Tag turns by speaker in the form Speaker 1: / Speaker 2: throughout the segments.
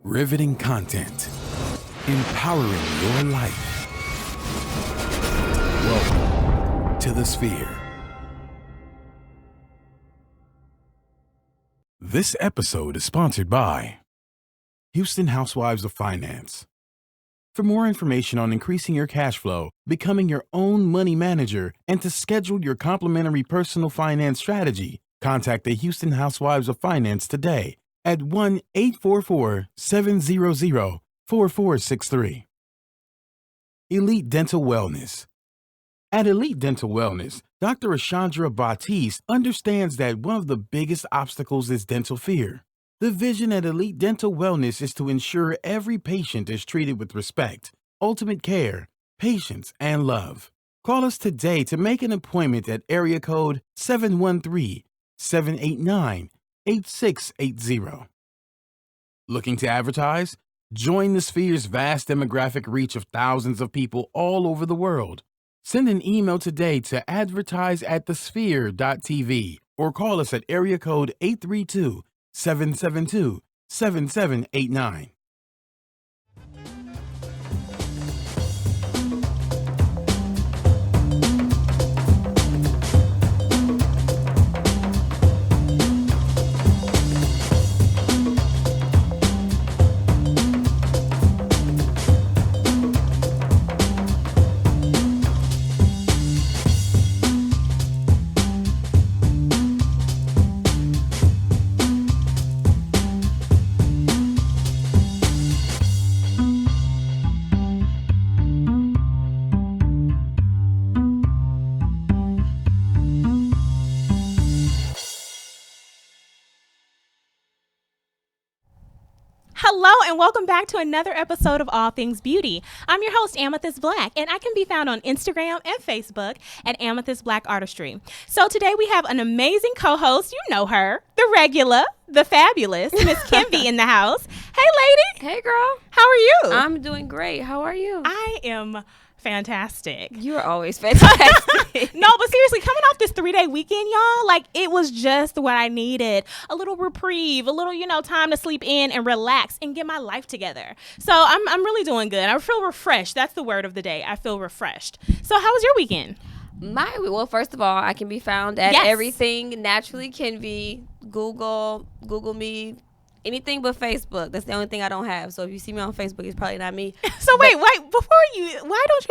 Speaker 1: Riveting content. Empowering your life. Welcome to the Sphere. This episode is sponsored by Houston Housewives of Finance. For more information on increasing your cash flow, becoming your own money manager, and to schedule your complimentary personal finance strategy, contact the Houston Housewives of Finance today at 1-844-700-4463. Elite Dental Wellness. At Elite Dental Wellness, Dr. Ashandra Batiste understands that one of the biggest obstacles is dental fear. The vision at Elite Dental Wellness is to ensure every patient is treated with respect, ultimate care, patience, and love. Call us today to make an appointment at area code 713-789-8680. Looking to advertise? Join the Sphere's vast demographic reach of thousands of people all over the world. Send an email today to advertise@thesphere.tv or call us at area code 832-772-7789.
Speaker 2: Hello and welcome back to another episode of All Things Beauty. I'm your host, Amethyst Black, and I can be found on Instagram and Facebook at Amethyst Black Artistry. So today we have an amazing co-host. You know her, the regular, the fabulous, Miss Kimby in the house. Hey, lady.
Speaker 3: Hey, girl.
Speaker 2: How are you?
Speaker 3: I'm doing great. How are you?
Speaker 2: I am fantastic.
Speaker 3: You are always fantastic.
Speaker 2: No, but seriously, coming off this 3-day weekend, y'all, like it was just what I needed. A little reprieve, a little, time to sleep in and relax and get my life together. So I'm really doing good. I feel refreshed. That's the word of the day. I feel refreshed. So how was your weekend?
Speaker 3: Well, first of all, I can be found at everything naturally can be. Google me. Anything but Facebook. That's the only thing I don't have. So if you see me on Facebook, it's probably not me.
Speaker 2: So wait, why don't you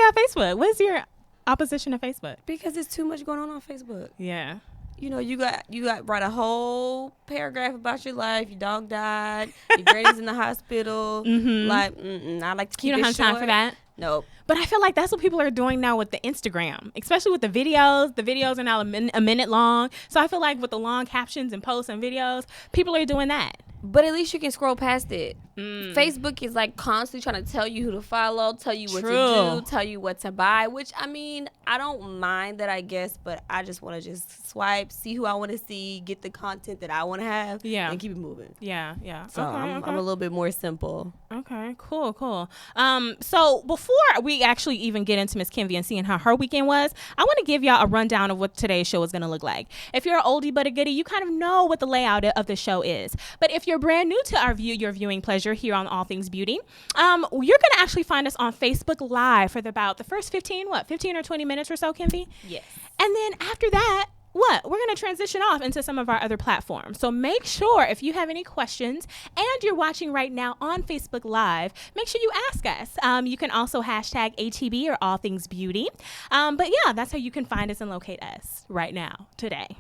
Speaker 2: have Facebook? What's your opposition to Facebook?
Speaker 3: Because there's too much going on Facebook.
Speaker 2: Yeah.
Speaker 3: You got write a whole paragraph about your life. Your dog died. Your granny's in the hospital.
Speaker 2: Mm-hmm.
Speaker 3: I like to keep it short. You
Speaker 2: don't have time for that?
Speaker 3: Nope.
Speaker 2: But I feel like that's what people are doing now with the Instagram, especially with the videos. The videos are now a minute long. So I feel like with the long captions and posts and videos, people are doing that.
Speaker 3: But at least you can scroll past it. Facebook is like constantly trying to tell you who to follow, tell you what to do, tell you what to buy, which I mean, I don't mind that, I guess, but I just want to just swipe, see who I want to see, get the content that I want to have, and keep it moving.
Speaker 2: Yeah.
Speaker 3: So I'm a little bit more simple.
Speaker 2: Okay, cool. So before we actually even get into Miss Kimby and seeing how her weekend was, I want to give y'all a rundown of what today's show is going to look like. If you're an oldie but a goodie, you kind of know what the layout of the show is. But if you're brand new to your viewing pleasure here on All Things Beauty, you're going to actually find us on Facebook Live for about the first 15 or 20 minutes or so, Kimby?
Speaker 3: Yes.
Speaker 2: And then after that, we're going to transition off into some of our other platforms. So make sure if you have any questions and you're watching right now on Facebook Live, make sure you ask us. You can also hashtag ATB or All Things Beauty. But yeah, that's how you can find us and locate us right now, today.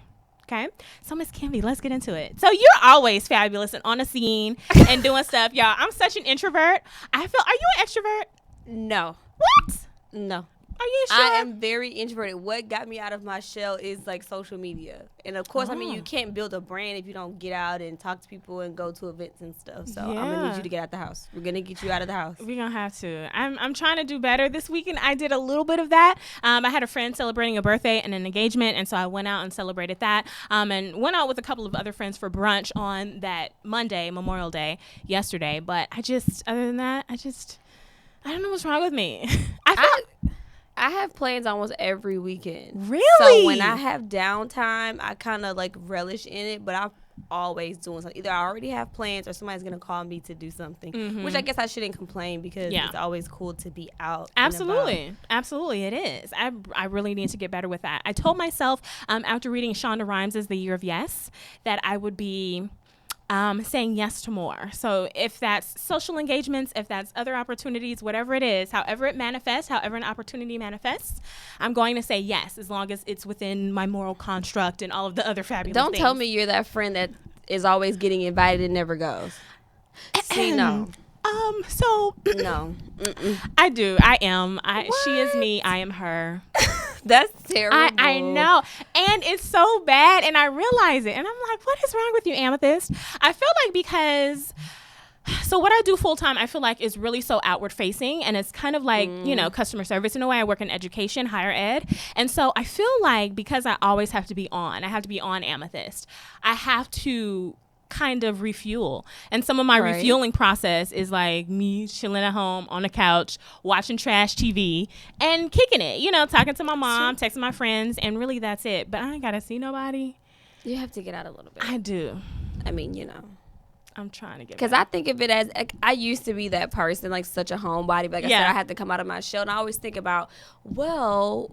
Speaker 2: Okay, so Miss Kimby, let's get into it. So you're always fabulous and on the scene and doing stuff, y'all. I'm such an introvert. Are you an extrovert?
Speaker 3: No.
Speaker 2: What?
Speaker 3: No.
Speaker 2: Are you sure?
Speaker 3: I am very introverted. What got me out of my shell is like social media. And of course, I mean, you can't build a brand if you don't get out and talk to people and go to events and stuff. So I'm going to need you to get out the house. We're going to get you out of the house. We're
Speaker 2: going to have to. I'm trying to do better this weekend. I did a little bit of that. I had a friend celebrating a birthday and an engagement. And so I went out and celebrated that. And went out with a couple of other friends for brunch on that Monday, Memorial Day, yesterday. But other than that, I don't know what's wrong with me.
Speaker 3: I have plans almost every weekend.
Speaker 2: Really?
Speaker 3: So when I have downtime, I kind of like relish in it, but always doing something. Either I already have plans or somebody's going to call me to do something, which I guess I shouldn't complain because it's always cool to be out.
Speaker 2: Absolutely. Absolutely, it is. I really need to get better with that. I told myself after reading Shonda Rhimes' The Year of Yes that I would be saying yes to more. So if that's social engagements, if that's other opportunities, whatever it is, however it manifests, however an opportunity manifests, I'm going to say yes as long as it's within my moral construct and all of the other fabulous
Speaker 3: Don't
Speaker 2: things.
Speaker 3: tell me you're that friend that is always getting invited and never goes. See, no.
Speaker 2: So
Speaker 3: No.
Speaker 2: I do. I am. She is me. I am her.
Speaker 3: That's terrible.
Speaker 2: I know. And it's so bad. And I realize it. And I'm like, what is wrong with you, Amethyst? I feel like because... So what I do full time, I feel like is really so outward facing, and it's kind of like, customer service in a way. I work in education, higher ed. And so I feel like because I always have to be on, I have to be on Amethyst. I have to kind of refuel. And some of my refueling process is like me chilling at home on the couch, watching trash TV and kicking it, talking to my mom, texting my friends. And really that's it. But I ain't got to see nobody.
Speaker 3: You have to get out a little bit.
Speaker 2: I do.
Speaker 3: I mean,
Speaker 2: I'm trying to get
Speaker 3: because I think of it as I used to be that person, like such a homebody. But like I said, I had to come out of my shell, and I always think about, well,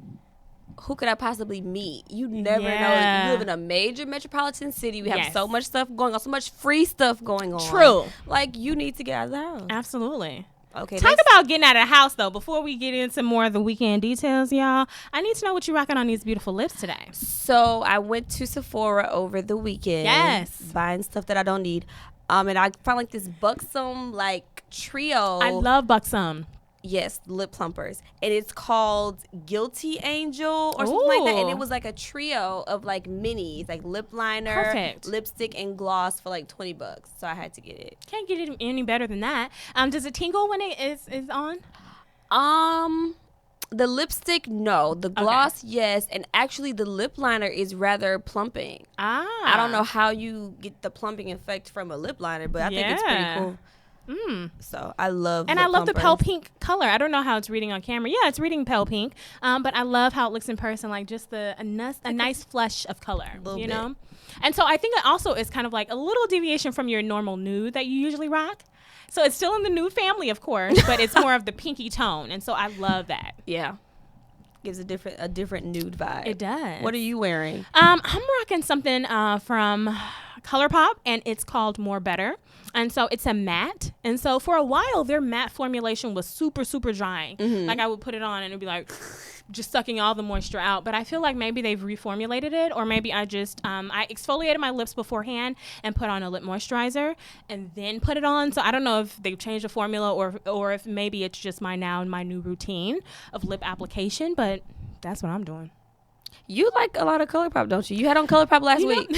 Speaker 3: who could I possibly meet? You never know. You live in a major metropolitan city. We have so much stuff going on, so much free stuff going on.
Speaker 2: True.
Speaker 3: Like you need to get out of the house.
Speaker 2: Absolutely.
Speaker 3: Okay.
Speaker 2: Talk about getting out of the house though. Before we get into more of the weekend details, y'all, I need to know what you're rocking on these beautiful lips today.
Speaker 3: So I went to Sephora over the weekend.
Speaker 2: Yes.
Speaker 3: Buying stuff that I don't need. And I found like this Buxom like trio.
Speaker 2: I love Buxom.
Speaker 3: Yes, lip plumpers. And it's called Guilty Angel or something like that. And it was like a trio of like minis, like lip liner, lipstick, and gloss for like $20. So I had to get it.
Speaker 2: Can't get it any better than that. Does it tingle when it is on?
Speaker 3: The lipstick, no. The gloss, yes. And actually, the lip liner is rather plumping. I don't know how you get the plumping effect from a lip liner, but I think it's pretty cool. So I love
Speaker 2: and I love the pale pink color. I don't know how it's reading on camera. Yeah, it's reading pale pink. But I love how it looks in person, like just a nice flush of color. You know? And so I think it also is kind of like a little deviation from your normal nude that you usually rock. So it's still in the nude family, of course, but it's more of the pinky tone. And so I love that.
Speaker 3: Yeah. Gives a different nude vibe.
Speaker 2: It does.
Speaker 3: What are you wearing?
Speaker 2: I'm rocking something from ColourPop, and it's called More Better. And so it's a matte. And so for a while, their matte formulation was super, super drying. Like I would put it on and it'd be like just sucking all the moisture out. But I feel like maybe they've reformulated it, or maybe I just, I exfoliated my lips beforehand and put on a lip moisturizer and then put it on. So I don't know if they've changed the formula or if maybe it's just my new routine of lip application, but that's what I'm doing.
Speaker 3: You like a lot of ColourPop, don't you? You had on ColourPop last week.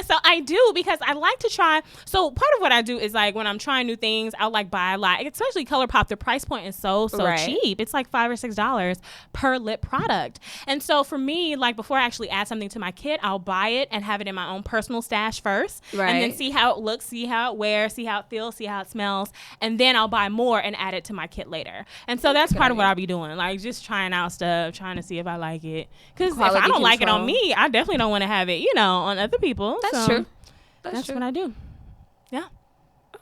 Speaker 2: So I do, because I like to try. So part of what I do is like when I'm trying new things, I'll like buy a lot, especially ColourPop. The price point is so cheap. It's like $5 or $6 per lip product. And so for me, like before I actually add something to my kit, I'll buy it and have it in my own personal stash first. And then see how it looks, see how it wears, see how it feels, see how it smells. And then I'll buy more and add it to my kit later. And so that's part of what I'll be doing. Like just trying out stuff, trying to see if I like it. Because if I don't like it on me, I definitely don't want to have it, on other people.
Speaker 3: That's true.
Speaker 2: That's
Speaker 3: true.
Speaker 2: what I do. Yeah.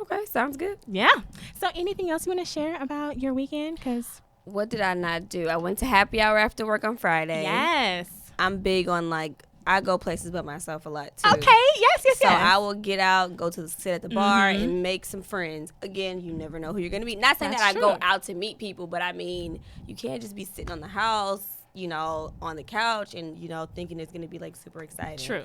Speaker 3: Okay, sounds good.
Speaker 2: Yeah. So anything else you want to share about your weekend? Because
Speaker 3: what did I not do? I went to happy hour after work on Friday.
Speaker 2: Yes.
Speaker 3: I'm big on I go places by myself a lot too.
Speaker 2: Okay. Yes.
Speaker 3: So I will get out, sit at the bar and make some friends. Again, you never know who you're going to meet. Not saying I go out to meet people, but I mean, you can't just be sitting on the house, on the couch and, thinking it's going to be like super exciting.
Speaker 2: True.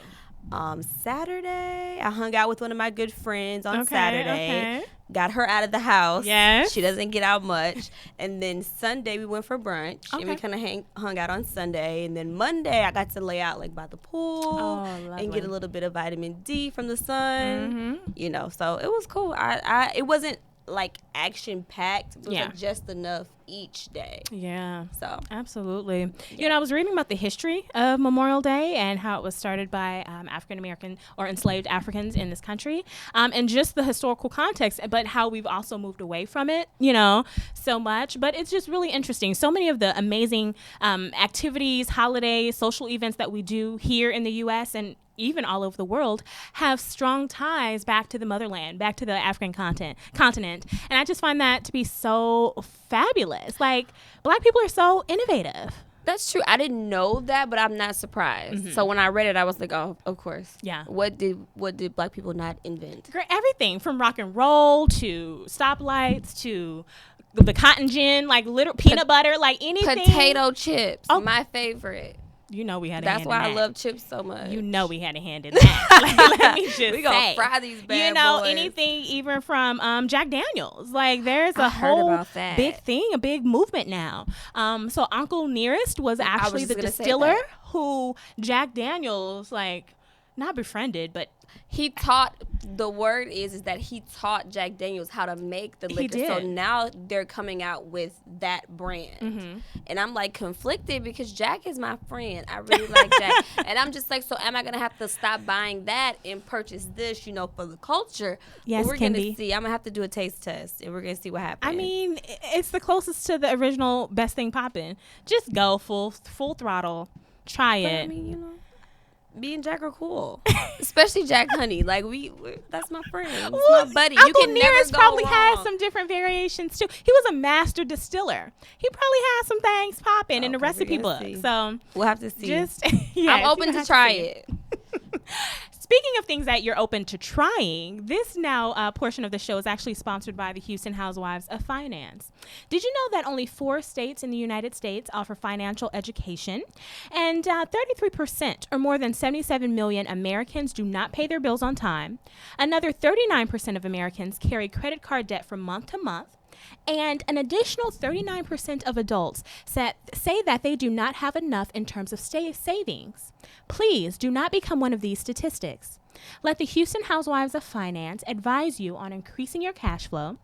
Speaker 3: Saturday, I hung out with one of my good friends on Saturday. Got her out of the house.
Speaker 2: Yes.
Speaker 3: She doesn't get out much. And then Sunday, we went for brunch. And we kind of hung out on Sunday. And then Monday, I got to lay out by the pool and get a little bit of vitamin D from the sun. So it was cool. It wasn't like action packed. It was like just enough each day.
Speaker 2: Yeah.
Speaker 3: So
Speaker 2: absolutely. I was reading about the history of Memorial Day and how it was started by African American or enslaved Africans in this country, and just the historical context, but how we've also moved away from it, so much. But it's just really interesting. So many of the amazing activities, holidays, social events that we do here in the U.S. and even all over the world, have strong ties back to the motherland, back to the African continent. And I just find that to be so fabulous. Like, Black people are so innovative.
Speaker 3: That's true. I didn't know that, but I'm not surprised. So when I read it, I was like, oh, of course.
Speaker 2: Yeah.
Speaker 3: What did Black people not invent?
Speaker 2: Everything from rock and roll to stoplights to the cotton gin, like little peanut butter, like anything.
Speaker 3: Potato chips, my favorite.
Speaker 2: You know we had a
Speaker 3: That's
Speaker 2: hand
Speaker 3: why
Speaker 2: in
Speaker 3: I
Speaker 2: that.
Speaker 3: love chips so much.
Speaker 2: You know we had a hand in that. Like, let me just
Speaker 3: we gonna
Speaker 2: say.
Speaker 3: fry these bad
Speaker 2: You know,
Speaker 3: boys.
Speaker 2: anything even from Jack Daniels. Like, there's
Speaker 3: I
Speaker 2: a
Speaker 3: heard
Speaker 2: whole
Speaker 3: about that.
Speaker 2: big thing, a big movement now. So Uncle Nearest was actually
Speaker 3: just
Speaker 2: the
Speaker 3: gonna say
Speaker 2: distiller
Speaker 3: that.
Speaker 2: who Jack Daniels, like, not befriended, but
Speaker 3: He taught, the word is that he taught Jack Daniels how to make the liquor.
Speaker 2: did.
Speaker 3: So now they're coming out with that brand.
Speaker 2: Mm-hmm.
Speaker 3: And I'm like conflicted because Jack is my friend. I really like Jack. And I'm just like, so am I going to have to stop buying that and purchase this, you know, for the culture?
Speaker 2: Yes,
Speaker 3: But we're going to
Speaker 2: Kendi.
Speaker 3: see. I'm going to have to do a taste test and we're going to see what happens.
Speaker 2: I mean, it's the closest to the original Best Thing Poppin'. Just go full throttle. Try
Speaker 3: But,
Speaker 2: it.
Speaker 3: I mean, you know. Me and Jack are cool, especially Jack Honey. Like that's my friend, it's
Speaker 2: Well,
Speaker 3: my buddy.
Speaker 2: Uncle
Speaker 3: You can
Speaker 2: Nearest
Speaker 3: never go
Speaker 2: probably
Speaker 3: wrong.
Speaker 2: has some different variations too. He was a master distiller. He probably has some things popping in the
Speaker 3: Okay,
Speaker 2: recipe
Speaker 3: we're
Speaker 2: book.
Speaker 3: gonna see.
Speaker 2: So
Speaker 3: We'll have to see.
Speaker 2: just yes,
Speaker 3: I'm open
Speaker 2: you
Speaker 3: to
Speaker 2: have
Speaker 3: try
Speaker 2: see.
Speaker 3: it.
Speaker 2: Speaking of things that you're open to trying, this now portion of the show is actually sponsored by the Houston Housewives of Finance. Did you know that only 4 states in the United States offer financial education? And 33%, or more than 77 million Americans, do not pay their bills on time. Another 39% of Americans carry credit card debt from month to month. And an additional 39% of adults say that they do not have enough in terms of savings. Please do not become one of these statistics. Let the Houston Housewives of Finance advise you on increasing your cash flow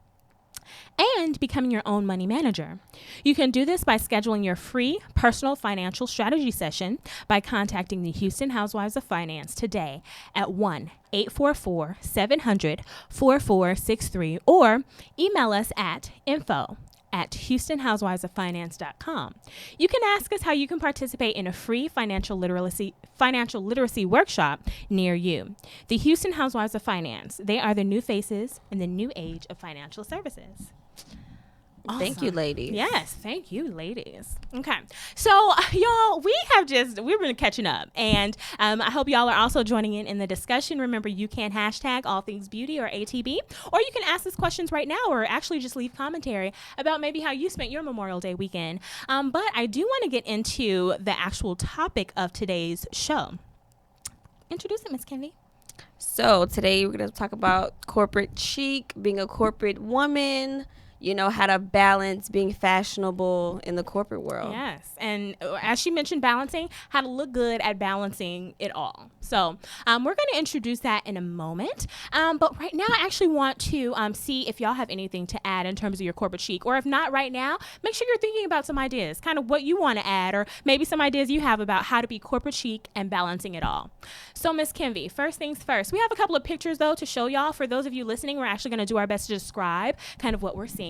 Speaker 2: and becoming your own money manager. You can do this by scheduling your free personal financial strategy session by contacting the Houston Housewives of Finance today at 1-844-700-4463 or email us at info@houstonhousewivesoffinance.com. You can ask us how you can participate in a free financial literacy workshop near you. The Houston Housewives of Finance, they are the new faces in the new age of financial services.
Speaker 3: Thank you, ladies.
Speaker 2: Yes, thank you, ladies. Okay, so y'all, we've been catching up, and I hope y'all are also joining in the discussion. Remember, you can hashtag all things beauty or ATB, or you can ask us questions right now, or actually just leave commentary about maybe how you spent your Memorial Day weekend. But I do want to get into the actual topic of today's show. Introduce it, Miss Kendi.
Speaker 3: So today we're going to talk about corporate chic, being a corporate woman, you know, how to balance being fashionable in the corporate world.
Speaker 2: Yes. And as she mentioned, balancing, how to look good at balancing it all. So we're going to introduce that in a moment. But right now, I actually want to see if y'all have anything to add in terms of your corporate chic. Or if not right now, make sure you're thinking about some ideas, kind of what you want to add, or maybe some ideas you have about how to be corporate chic and balancing it all. So Miss Kenvi, first things first. We have a couple of pictures, though, to show y'all. For those of you listening, we're actually going to do our best to describe kind of what we're seeing.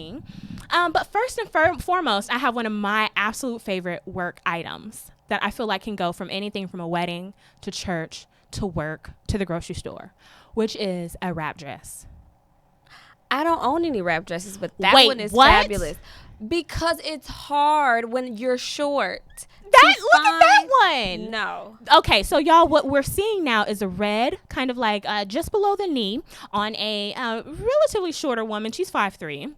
Speaker 2: But first and foremost, I have one of my absolute favorite work items that I feel like can go from anything from a wedding to church to work to the grocery store, which is a wrap dress.
Speaker 3: I don't own any wrap dresses, but that
Speaker 2: Wait,
Speaker 3: one is
Speaker 2: what?
Speaker 3: fabulous because it's hard when you're short.
Speaker 2: Look at that one.
Speaker 3: No.
Speaker 2: Okay, so y'all, what we're seeing now is a red, kind of like just below the knee on a relatively shorter woman. She's 5'3".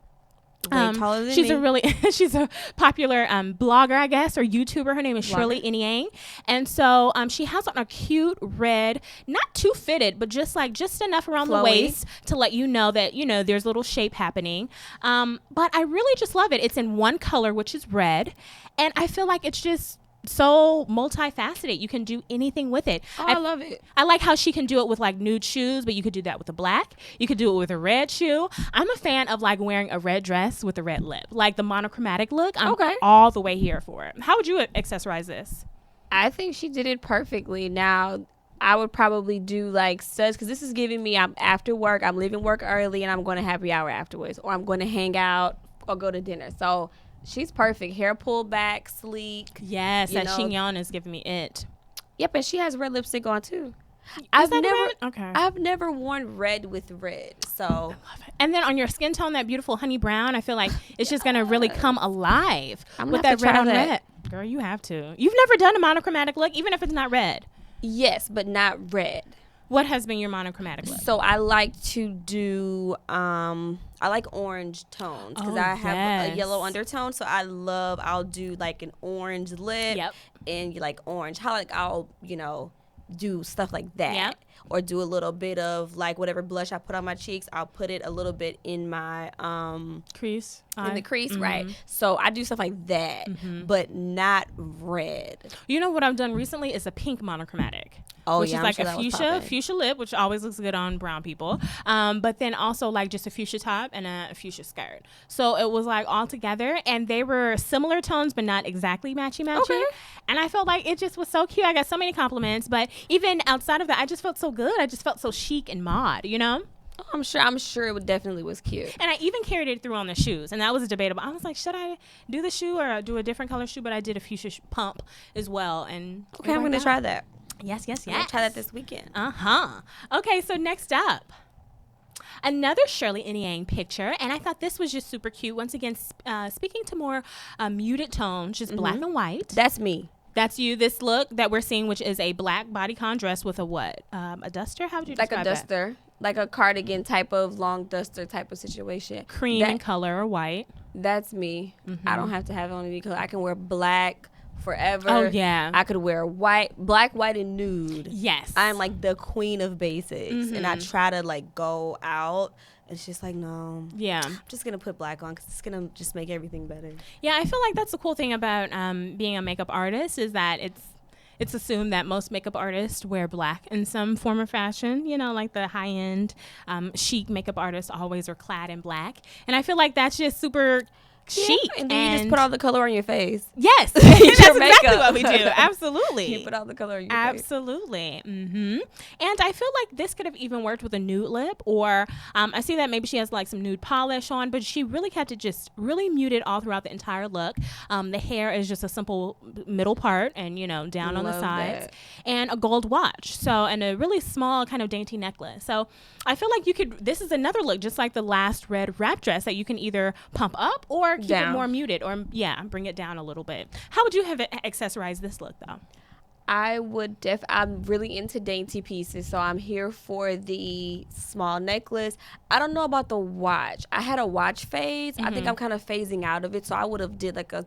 Speaker 3: Way taller than
Speaker 2: she's
Speaker 3: me.
Speaker 2: She's a popular blogger, I guess, or YouTuber. Her name is Shirley Inyang. And so she has on a cute red, not too fitted, but just enough around the
Speaker 3: Flowy.
Speaker 2: waist to let you know that, you know, there's a little shape happening. But I really just love it. It's in one color, which is red. And I feel like it's just so multifaceted. You can do anything with it.
Speaker 3: Oh, I love it.
Speaker 2: I like how she can do it with like nude shoes, but you could do that with a black. You could do it with a red shoe. I'm a fan of like wearing a red dress with a red lip, like the monochromatic look. I'm all the way here for it. How would you accessorize this?
Speaker 3: I think she did it perfectly. Now, I would probably do like studs because this is giving me, I'm after work, I'm leaving work early and I'm going to happy hour afterwards, or I'm going to hang out or go to dinner. So she's perfect. Hair pulled back, sleek.
Speaker 2: Yes,
Speaker 3: You
Speaker 2: that
Speaker 3: know.
Speaker 2: chignon is giving me it.
Speaker 3: Yep, and she has red lipstick on too. I've
Speaker 2: that
Speaker 3: never
Speaker 2: red? Okay.
Speaker 3: I've never worn red with red. So
Speaker 2: Love it. And then on your skin tone, that beautiful honey brown, I feel like it's just gonna really come alive
Speaker 3: I'm
Speaker 2: with
Speaker 3: gonna have
Speaker 2: that
Speaker 3: to
Speaker 2: red
Speaker 3: try
Speaker 2: on
Speaker 3: that.
Speaker 2: red. Girl, you have to. You've never done a monochromatic look, even if it's not red.
Speaker 3: yes, but not red.
Speaker 2: What has been your monochromatic look?
Speaker 3: So I like to do I like orange tones because
Speaker 2: Oh,
Speaker 3: I have a
Speaker 2: yes.
Speaker 3: yellow undertone. So I'll do like an orange lip
Speaker 2: Yep.
Speaker 3: and you like orange. How like I'll do stuff like that.
Speaker 2: Yep.
Speaker 3: Or do a little bit of like whatever blush I put on my cheeks. I'll put it a little bit in my
Speaker 2: Crease.
Speaker 3: in the crease,
Speaker 2: Mm-hmm.
Speaker 3: right? So I do stuff like that, but not red.
Speaker 2: You know what I've done recently is a pink monochromatic.
Speaker 3: Oh,
Speaker 2: which
Speaker 3: yeah,
Speaker 2: is
Speaker 3: I'm
Speaker 2: like
Speaker 3: sure
Speaker 2: a
Speaker 3: that was
Speaker 2: fuchsia
Speaker 3: poppin'.
Speaker 2: lip, which always looks good on brown people. But then also like just a fuchsia top and a fuchsia skirt. So it was like all together, and they were similar tones, but not exactly matchy.
Speaker 3: Okay.
Speaker 2: And I felt like it just was so cute. I got so many compliments, but even outside of that, I just felt so good. I just felt so chic and mod, you know?
Speaker 3: Oh, I'm sure it definitely was cute.
Speaker 2: And I even carried it through on the shoes, and that was debatable. I was like, should I do the shoe or do a different color shoe? But I did a fuchsia pump as well. And
Speaker 3: Okay, I'm gonna try that.
Speaker 2: Yes.
Speaker 3: I'm gonna try that this weekend.
Speaker 2: Okay, so next up, another Shirley Yang picture, and I thought this was just super cute. Once again, speaking to more muted tones, just black and white.
Speaker 3: That's me.
Speaker 2: That's you. This look that we're seeing, which is a black bodycon dress with a what? A duster? How would you
Speaker 3: Like
Speaker 2: describe
Speaker 3: a
Speaker 2: that?
Speaker 3: duster, like a cardigan type of long duster type of situation.
Speaker 2: Cream in color or white.
Speaker 3: That's me. I don't have to have it on any color. I can wear black forever.
Speaker 2: Oh, yeah.
Speaker 3: I could wear black, white, and nude.
Speaker 2: Yes.
Speaker 3: I'm like the queen of basics, and I try to like go out. It's just like, no.
Speaker 2: Yeah.
Speaker 3: I'm just gonna put black on because it's gonna just make everything better.
Speaker 2: Yeah, I feel like that's the cool thing about being a makeup artist is that it's assumed that most makeup artists wear black in some form or fashion. You know, like the high-end chic makeup artists always are clad in black. And I feel like that's just super chic.
Speaker 3: And then you just put all the color on your face.
Speaker 2: Yes, that's exactly
Speaker 3: makeup.
Speaker 2: what we do. Absolutely.
Speaker 3: You put all the color on your face.
Speaker 2: Absolutely. And I feel like this could have even worked with a nude lip, or I see that maybe she has like some nude polish on, but she really kept it just really muted all throughout the entire look. The hair is just a simple middle part and, down on the
Speaker 3: Love
Speaker 2: sides,
Speaker 3: that.
Speaker 2: and a gold watch. So, and a really small kind of dainty necklace. So I feel like this is another look just like the last red wrap dress that you can either pump up or keep it
Speaker 3: Down.
Speaker 2: more muted, or bring it down a little bit. How would you have it accessorized this look though?
Speaker 3: I would I'm really into dainty pieces, so I'm here for the small necklace. I don't know about the watch. I had a watch phase. I think I'm kind of phasing out of it, so I would have did like a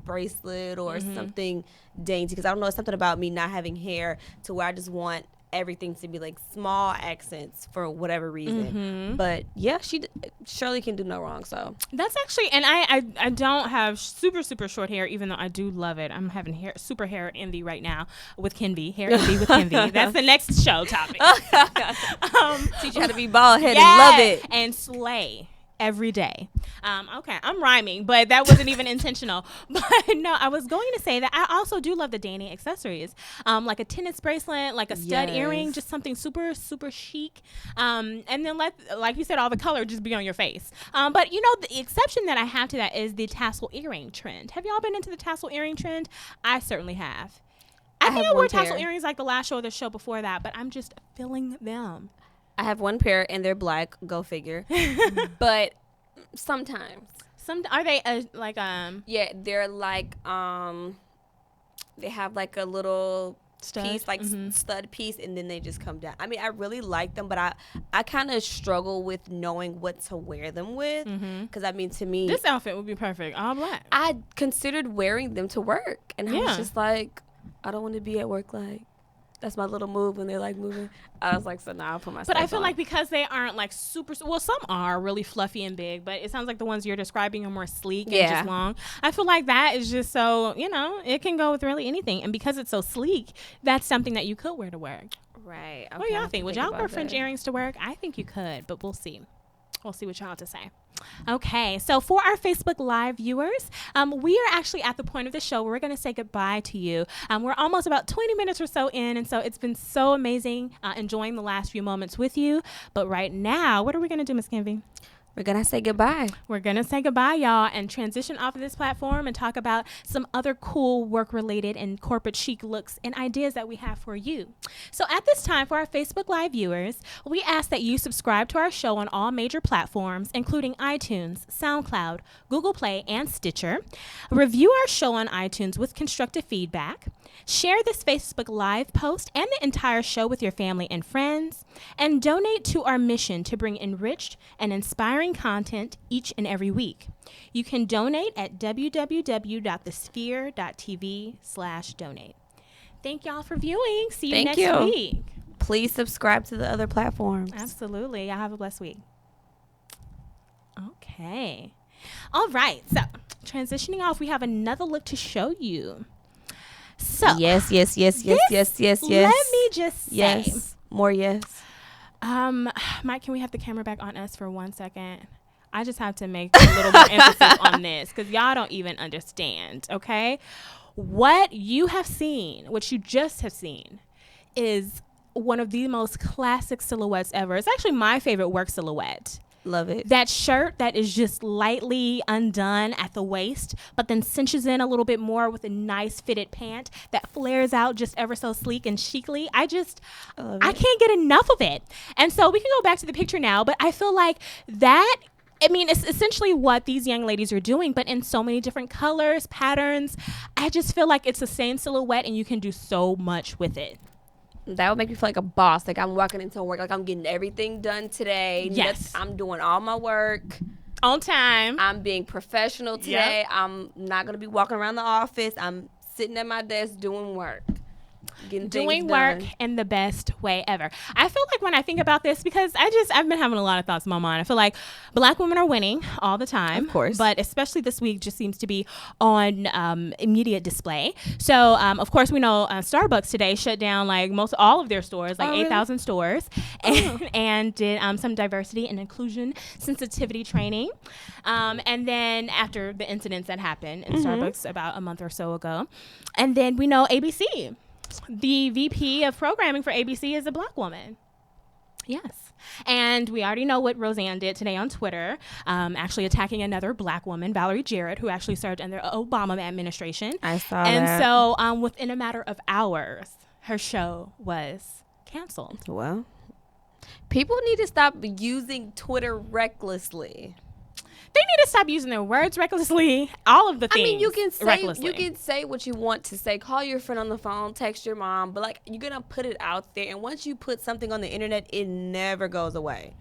Speaker 3: bracelet or something dainty, because I don't know, it's something about me not having hair to where I just want everything to be like small accents for whatever reason. But yeah, Shirley can do no wrong. So
Speaker 2: That's actually, and I don't have super short hair, even though I do love it. I'm having super hair envy right now with Kenvy. Hair envy with Kenvy. That's the next show topic.
Speaker 3: teach you how to be bald headed.
Speaker 2: Yeah,
Speaker 3: Love it.
Speaker 2: and slay every day. Okay, I'm rhyming, but that wasn't even intentional. But no, I was going to say that I also do love the dainty accessories, like a tennis bracelet, like a stud earring, just something super chic. And then like you said, all the color just be on your face. But the exception that I have to that is the tassel earring trend. Have y'all been into the tassel earring trend? I certainly have. I think I wore tassel earrings like the last show or the show before that, but I'm just feeling them.
Speaker 3: I have one pair and they're black. Go figure. But sometimes.
Speaker 2: Are they like
Speaker 3: Yeah, they're like they have like a little
Speaker 2: stud
Speaker 3: piece, like stud piece, and then they just come down. I mean, I really like them, but I kind of struggle with knowing what to wear them with, because I mean, to me,
Speaker 2: this outfit would be perfect, all black.
Speaker 3: I considered wearing them to work, and I was just like, I don't want to be at work like. That's my little move when they're like moving. I was like, so now I'll put my stuff
Speaker 2: But I feel
Speaker 3: on.
Speaker 2: like because they aren't like super, well, some are really fluffy and big, but it sounds like the ones you're describing are more sleek and just long. I feel like that is just so, it can go with really anything. And because it's so sleek, that's something that you could wear to work.
Speaker 3: Right. Okay,
Speaker 2: What do y'all think? Would y'all wear
Speaker 3: about
Speaker 2: French
Speaker 3: that.
Speaker 2: earrings to work? I think you could, but we'll see. We'll see what y'all have to say. Okay, so for our Facebook Live viewers, we are actually at the point of the show where we're going to say goodbye to you. We're almost about 20 minutes or so in, and so it's been so amazing enjoying the last few moments with you. But right now, what are we going to do, Miss Kenvy?
Speaker 3: We're going to say goodbye.
Speaker 2: We're going to say goodbye, y'all, and transition off of this platform and talk about some other cool work-related and corporate chic looks and ideas that we have for you. So at this time, for our Facebook Live viewers, we ask that you subscribe to our show on all major platforms, including iTunes, SoundCloud, Google Play, and Stitcher. Review our show on iTunes with constructive feedback. Share this Facebook Live post and the entire show with your family and friends, and donate to our mission to bring enriched and inspiring content each and every week. You can donate at www.thesphere.tv/donate. Thank y'all for viewing. See you next week.
Speaker 3: Please subscribe to the other platforms.
Speaker 2: Absolutely. Y'all have a blessed week. Okay. All right. So transitioning off, we have another look to show you. So
Speaker 3: yes.
Speaker 2: Let me just say.
Speaker 3: Yes. More yes.
Speaker 2: Mike, can we have the camera back on us for 1 second? I just have to make a little more emphasis on this because y'all don't even understand, okay? What you have seen, what you just have seen, is one of the most classic silhouettes ever. It's actually my favorite work silhouette.
Speaker 3: Love it.
Speaker 2: That shirt that is just lightly undone at the waist, but then cinches in a little bit more with a nice fitted pant that flares out just ever so sleek and chicly. I can't get enough of it. And so we can go back to the picture now, but I feel like that, I mean, it's essentially what these young ladies are doing, but in so many different colors, patterns. I just feel like it's the same silhouette and you can do so much with it.
Speaker 3: That would make me feel like a boss. Like I'm walking into work, like I'm getting everything done today.
Speaker 2: Yes.
Speaker 3: I'm doing all my work
Speaker 2: on time.
Speaker 3: I'm being professional today.
Speaker 2: Yep.
Speaker 3: I'm not going to be walking around the office. I'm sitting at my desk doing work.
Speaker 2: Doing work in the best way ever. I feel like when I think about this, because I've been having a lot of thoughts in my mind. I feel like Black women are winning all the time,
Speaker 3: of course,
Speaker 2: but especially this week just seems to be on immediate display. So of course we know Starbucks today shut down like most all of their stores, like 8,000 stores, and did some diversity and inclusion sensitivity training. And then after the incidents that happened in Starbucks about a month or so ago, and then we know ABC. The VP of programming for ABC is a Black woman. Yes. And we already know what Roseanne did today on Twitter, actually attacking another Black woman, Valerie Jarrett, who actually served in the Obama administration.
Speaker 3: I saw
Speaker 2: and
Speaker 3: that.
Speaker 2: So within a matter of hours, her show was canceled.
Speaker 3: Well, people need to stop using Twitter recklessly.
Speaker 2: They need to stop using their words recklessly. All of the things.
Speaker 3: I mean, you can
Speaker 2: recklessly.
Speaker 3: say what you want to say. Call your friend on the phone, text your mom, but like you're gonna put it out there. And once you put something on the internet, it never goes away.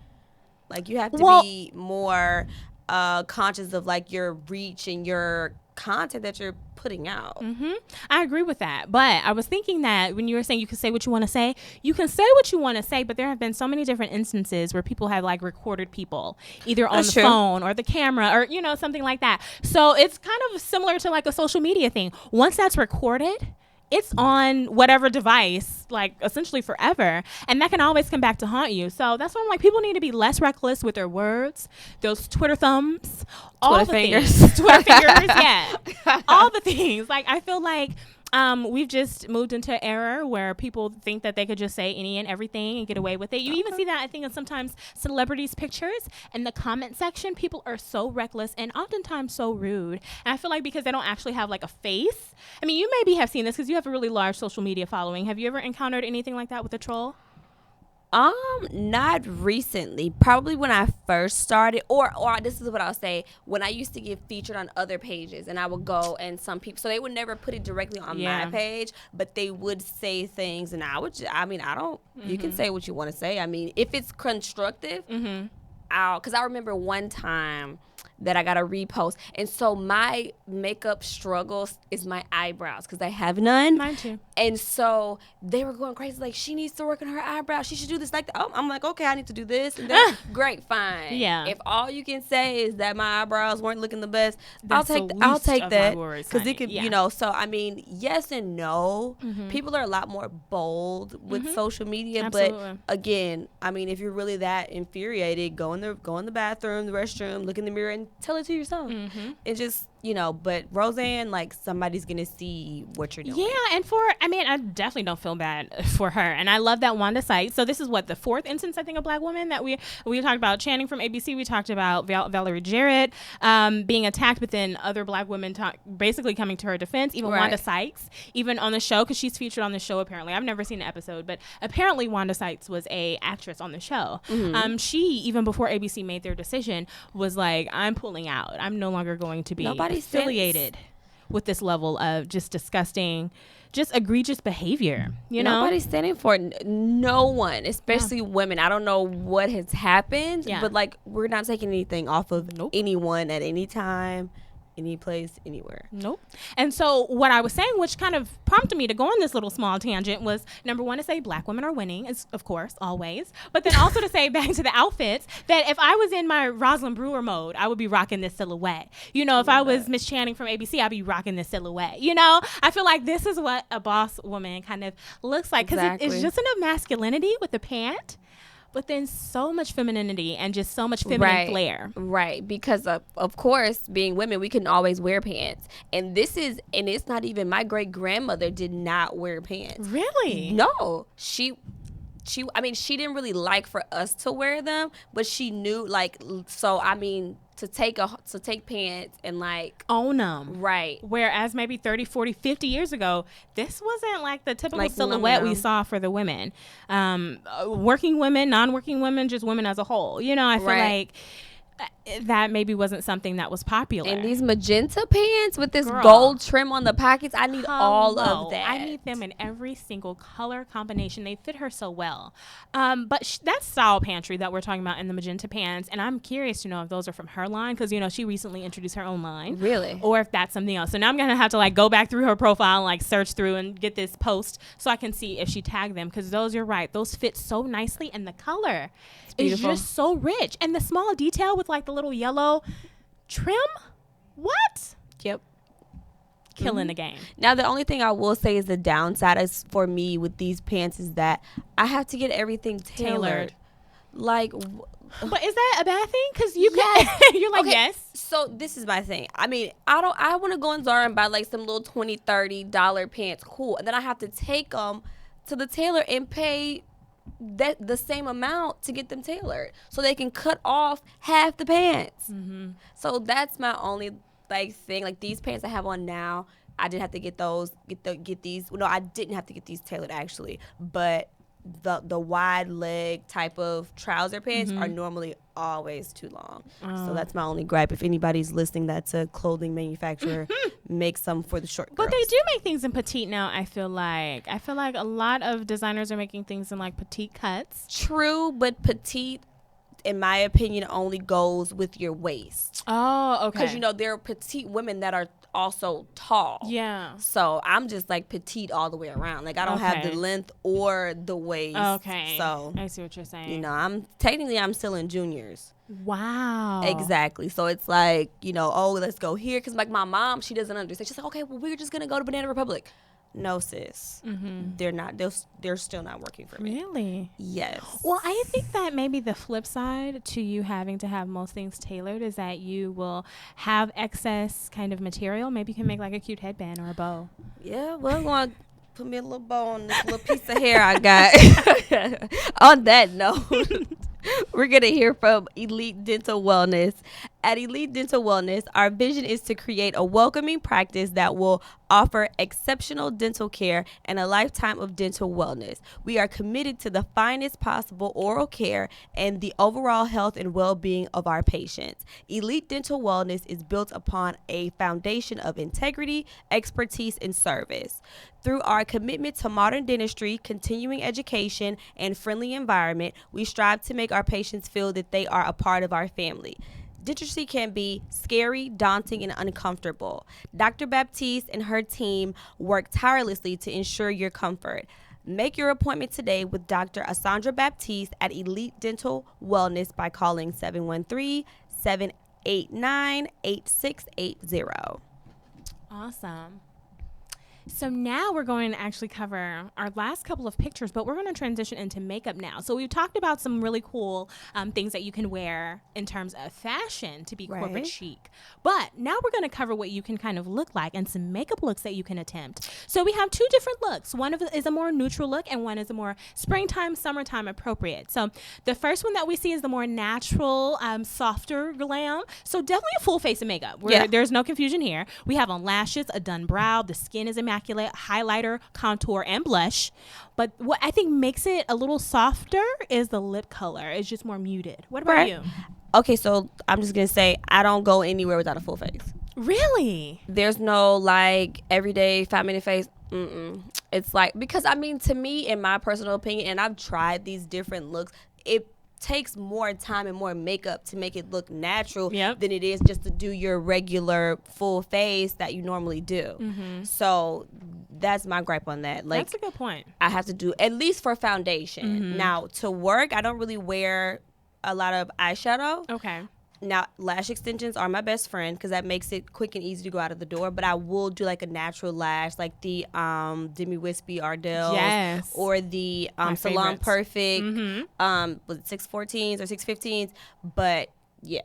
Speaker 3: Like you have to be more conscious of like your reach and your content that you're putting out.
Speaker 2: I agree with that, but I was thinking that when you were saying you can say what you want to say, you can say what you want to say, but there have been so many different instances where people have like recorded people either on the phone or the camera or something like that. So it's kind of similar to like a social media thing. Once that's recorded, it's on whatever device, like essentially forever. And that can always come back to haunt you. So that's why I'm like, people need to be less reckless with their words, those Twitter thumbs, all the fingers, Twitter fingers, yeah, all the things. Like, I feel like we've just moved into an era where people think that they could just say any and everything and get away with it. You even see that, I think, in sometimes celebrities' pictures. In the comment section, people are so reckless and oftentimes so rude. And I feel like because they don't actually have like a face. I mean, you maybe have seen this because you have a really large social media following. Have you ever encountered anything like that with a troll?
Speaker 3: Not recently. Probably when I first started, or this is what I'll say, when I used to get featured on other pages, and I would go and some people, so they would never put it directly on my page, but they would say things, and you can say what you want to say. I mean, if it's constructive, because I remember one time that I got a repost, and so my makeup struggles is my eyebrows because I have none.
Speaker 2: Mine too.
Speaker 3: And so they were going crazy, like, she needs to work on her eyebrows. She should do this like that. Oh, I'm like, okay, I need to do this. And then, great, fine.
Speaker 2: Yeah.
Speaker 3: If all you can say is that my eyebrows weren't looking the best,
Speaker 2: That's
Speaker 3: I'll take that
Speaker 2: because
Speaker 3: it could, So I mean, yes and no. People are a lot more bold with social media,
Speaker 2: Absolutely.
Speaker 3: but again, I mean, if you're really that infuriated, go in the bathroom, the restroom, look in the mirror, and tell it to yourself. And just but Roseanne, like, somebody's gonna see what you're doing.
Speaker 2: Yeah, and I definitely don't feel bad for her, and I love that Wanda Sykes. So this is what the fourth instance, I think, of Black women that we talked about. Channing from ABC. We talked about Valerie Jarrett being attacked, but then other Black women basically coming to her defense. Even Wanda Sykes, even on the show, because she's featured on the show. Apparently, I've never seen an episode, but apparently Wanda Sykes was a actress on the show. She, even before ABC made their decision, was like, I'm pulling out. I'm no longer going to be affiliated with this level of just disgusting, just egregious behavior.
Speaker 3: Nobody's standing for it. No one, especially women. I don't know what has happened, but like, we're not taking anything off of anyone at any time, any place, anywhere.
Speaker 2: Nope. And so what I was saying, which kind of prompted me to go on this little small tangent, was number one, to say Black women are winning, is of course always, but then also to say, back to the outfits, that if I was in my Rosalind Brewer mode, I would be rocking this silhouette. If I was Miss Channing from ABC, I'd be rocking this silhouette. I feel like this is what a boss woman kind of looks like, because it's just enough masculinity with the pant, but then so much femininity and just so much feminine flair.
Speaker 3: Right. Because of course, being women, we can always wear pants. And it's not even, my great grandmother did not wear pants.
Speaker 2: Really?
Speaker 3: No. She didn't really like for us to wear them, but she knew, like, so I mean, to take pants and like
Speaker 2: own them.
Speaker 3: Right.
Speaker 2: Whereas maybe 30, 40, 50 years ago, this wasn't like the typical silhouette we saw for the women. Working women, non-working women, just women as a whole. I feel like that maybe wasn't something that was popular.
Speaker 3: And these magenta pants with this gold trim on the pockets, I need all of that.
Speaker 2: I need them in every single color combination. They fit her so well. But that's Style Pantry that we're talking about in the magenta pants. And I'm curious to know if those are from her line, because, she recently introduced her own line.
Speaker 3: Really?
Speaker 2: Or if that's something else. So now I'm going to have to like go back through her profile and like search through and get this post so I can see if she tagged them, because those, you're right, those fit so nicely, and the color is just so rich. And the small detail with like the little yellow trim, what?
Speaker 3: Yep.
Speaker 2: Killing the game.
Speaker 3: Now, the only thing I will say is the downside is for me with these pants is that I have to get everything tailored. Like,
Speaker 2: but is that a bad thing? Because you're like,
Speaker 3: okay,
Speaker 2: yes.
Speaker 3: So this is my thing. I mean, I want to go in Zara and buy like some little $20, $30 pants. Cool. And then I have to take them to the tailor and pay the same amount to get them tailored, so they can cut off half the pants. So that's my only like thing. Like, these pants I have on now, I didn't have to get those. Get these. No, I didn't have to get these tailored actually, but the wide leg type of trouser pants are normally always too long. So that's my only gripe. If anybody's listening that's a clothing manufacturer, make some for the short girls.
Speaker 2: But they do make things in petite now, I feel like a lot of designers are making things in like petite cuts.
Speaker 3: True, but petite, in my opinion, only goes with your waist.
Speaker 2: Oh, okay.
Speaker 3: Because there are petite women that are also tall.
Speaker 2: Yeah.
Speaker 3: So I'm just like petite all the way around. Like, I don't have the length or the waist.
Speaker 2: Okay.
Speaker 3: So
Speaker 2: I see what you're saying.
Speaker 3: I'm still in juniors.
Speaker 2: Wow.
Speaker 3: Exactly. So it's like, let's go here. Because like my mom, she doesn't understand. She's like, okay, well, we're just going to go to Banana Republic. No, sis. They're not. They're still not working for me.
Speaker 2: Really?
Speaker 3: Yes.
Speaker 2: Well, I think that maybe the flip side to you having to have most things tailored is that you will have excess kind of material. Maybe you can make like a cute headband or a bow.
Speaker 3: Yeah, well, I'm going to put me a little bow on this little piece of hair I got. On that note, we're going to hear from Elite Dental Wellness. At Elite Dental Wellness, our vision is to create a welcoming practice that will offer exceptional dental care and a lifetime of dental wellness. We are committed to the finest possible oral care and the overall health and well-being of our patients. Elite Dental Wellness is built upon a foundation of integrity, expertise, and service. Through our commitment to modern dentistry, continuing education, and friendly environment, we strive to make our patients feel that they are a part of our family. Dentistry can be scary, daunting, and uncomfortable. Dr. Baptiste and her team work tirelessly to ensure your comfort. Make your appointment today with Dr. Asandra Baptiste at Elite Dental Wellness by calling 713-789-8680.
Speaker 2: Awesome. So now we're going to actually cover our last couple of pictures, but we're going to transition into makeup now. So we've talked about some really cool things that you can wear in terms of fashion to be corporate chic. But now we're going to cover what you can kind of look like and some makeup looks that you can attempt. So we have two different looks. One of is a more neutral look and one is a more springtime, summertime appropriate. So the first one that we see is the more natural, softer glam. So definitely a full face of makeup. There's no confusion here. We have on lashes, a done brow, the skin is immaculate, highlighter, contour, and blush. But what I think makes it a little softer is the lip color. It's just more muted. What about you?
Speaker 3: Okay, so I'm just going to say I don't go anywhere without a full face.
Speaker 2: Really?
Speaker 3: There's no like everyday 5-minute face. It's like, because I mean, to me, in my personal opinion, and I've tried these different looks, it takes more time and more makeup to make it look natural than it is just to do your regular full face that you normally do. So that's my gripe on that. Like,
Speaker 2: that's a good point.
Speaker 3: I have to do, at least for foundation. Now, to work, I don't really wear a lot of eyeshadow.
Speaker 2: Okay.
Speaker 3: Now, lash extensions are my best friend because that makes it quick and easy to go out of the door. But I will do like a natural lash, like the Demi Wispy Ardell, or the Salon Perfect, was it 614s or 615s? But yeah.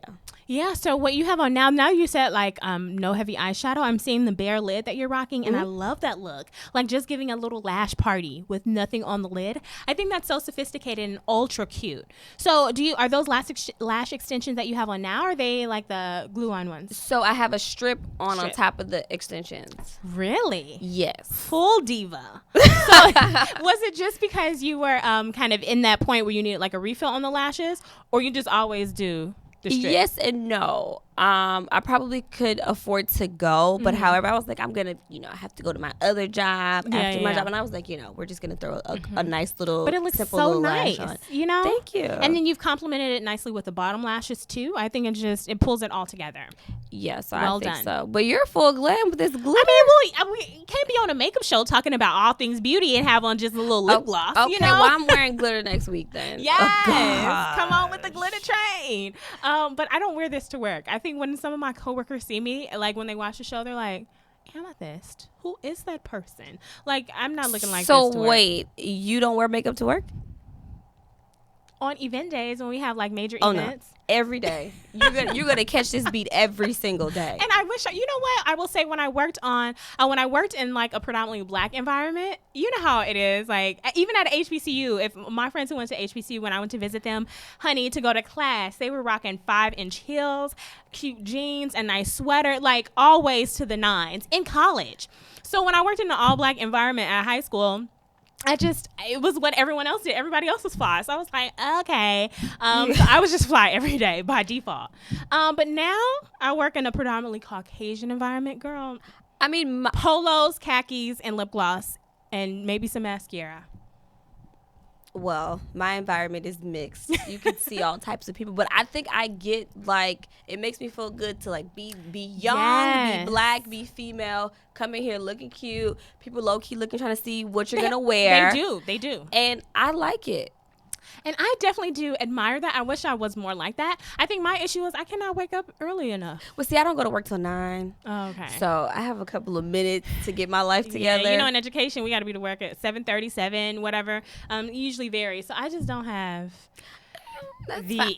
Speaker 2: So what you have on now you said like no heavy eyeshadow. I'm seeing the bare lid that you're rocking, and I love that look. Like just giving a little lash party with nothing on the lid. I think that's so sophisticated and ultra cute. So are those lash extensions that you have on now? Or are they like the glue-on ones?
Speaker 3: So I have a strip on top of the extensions.
Speaker 2: Really?
Speaker 3: Yes.
Speaker 2: Full diva. So was it just because you were kind of in that point where you needed like a refill on the lashes, or you just always do? Yes
Speaker 3: and no. I probably could afford to go, but however, I was like, I'm gonna, I have to go to my other job after my job, and I was like, we're just gonna throw a nice little,
Speaker 2: but it looks
Speaker 3: simple
Speaker 2: so
Speaker 3: little
Speaker 2: nice,
Speaker 3: lash on.
Speaker 2: Thank
Speaker 3: you.
Speaker 2: And then you've complemented it nicely with the bottom lashes too. I think it pulls it all together.
Speaker 3: Yes,
Speaker 2: well
Speaker 3: I think
Speaker 2: done.
Speaker 3: so. But you're full glam with this glitter.
Speaker 2: I mean, we can't be on a makeup show talking about all things beauty and have on just a little lip gloss.
Speaker 3: Okay, well, I'm wearing glitter next week then.
Speaker 2: Yes, come on with the glitter train. But I don't wear this to work. I think when some of my coworkers see me, like when they watch the show, they're like, Amethyst, who is that person? Like, I'm not looking like this to work.
Speaker 3: So wait, you don't wear makeup to work?
Speaker 2: On event days when we have like major events.
Speaker 3: No. Every day. You're gonna catch this beat every single day.
Speaker 2: And I wish, you know what? I will say when I worked in like a predominantly black environment, you know how it is. Like even at HBCU, if my friends who went to HBCU, when I went to visit them, honey, to go to class, they were rocking 5-inch heels, cute jeans, a nice sweater, like always to the nines in college. So when I worked in an all black environment at high school, it was what everyone else did. Everybody else was fly. So I was like, okay. So I was just fly every day by default. But now I work in a predominantly Caucasian environment, girl.
Speaker 3: I mean,
Speaker 2: polos, khakis, and lip gloss, and maybe some mascara.
Speaker 3: Well, my environment is mixed. You can see all types of people, but I think I get like, it makes me feel good to like be young, be black, be female, come in here looking cute. People low key looking, trying to see what you're gonna wear.
Speaker 2: They do,
Speaker 3: and I like it.
Speaker 2: And I definitely do admire that. I wish I was more like that. I think my issue is I cannot wake up early enough.
Speaker 3: Well, see, I don't go to work till 9.
Speaker 2: Oh, okay.
Speaker 3: So I have a couple of minutes to get my life together.
Speaker 2: Yeah, in education, we got to be to work at 7:37, whatever. It usually varies. So I just don't have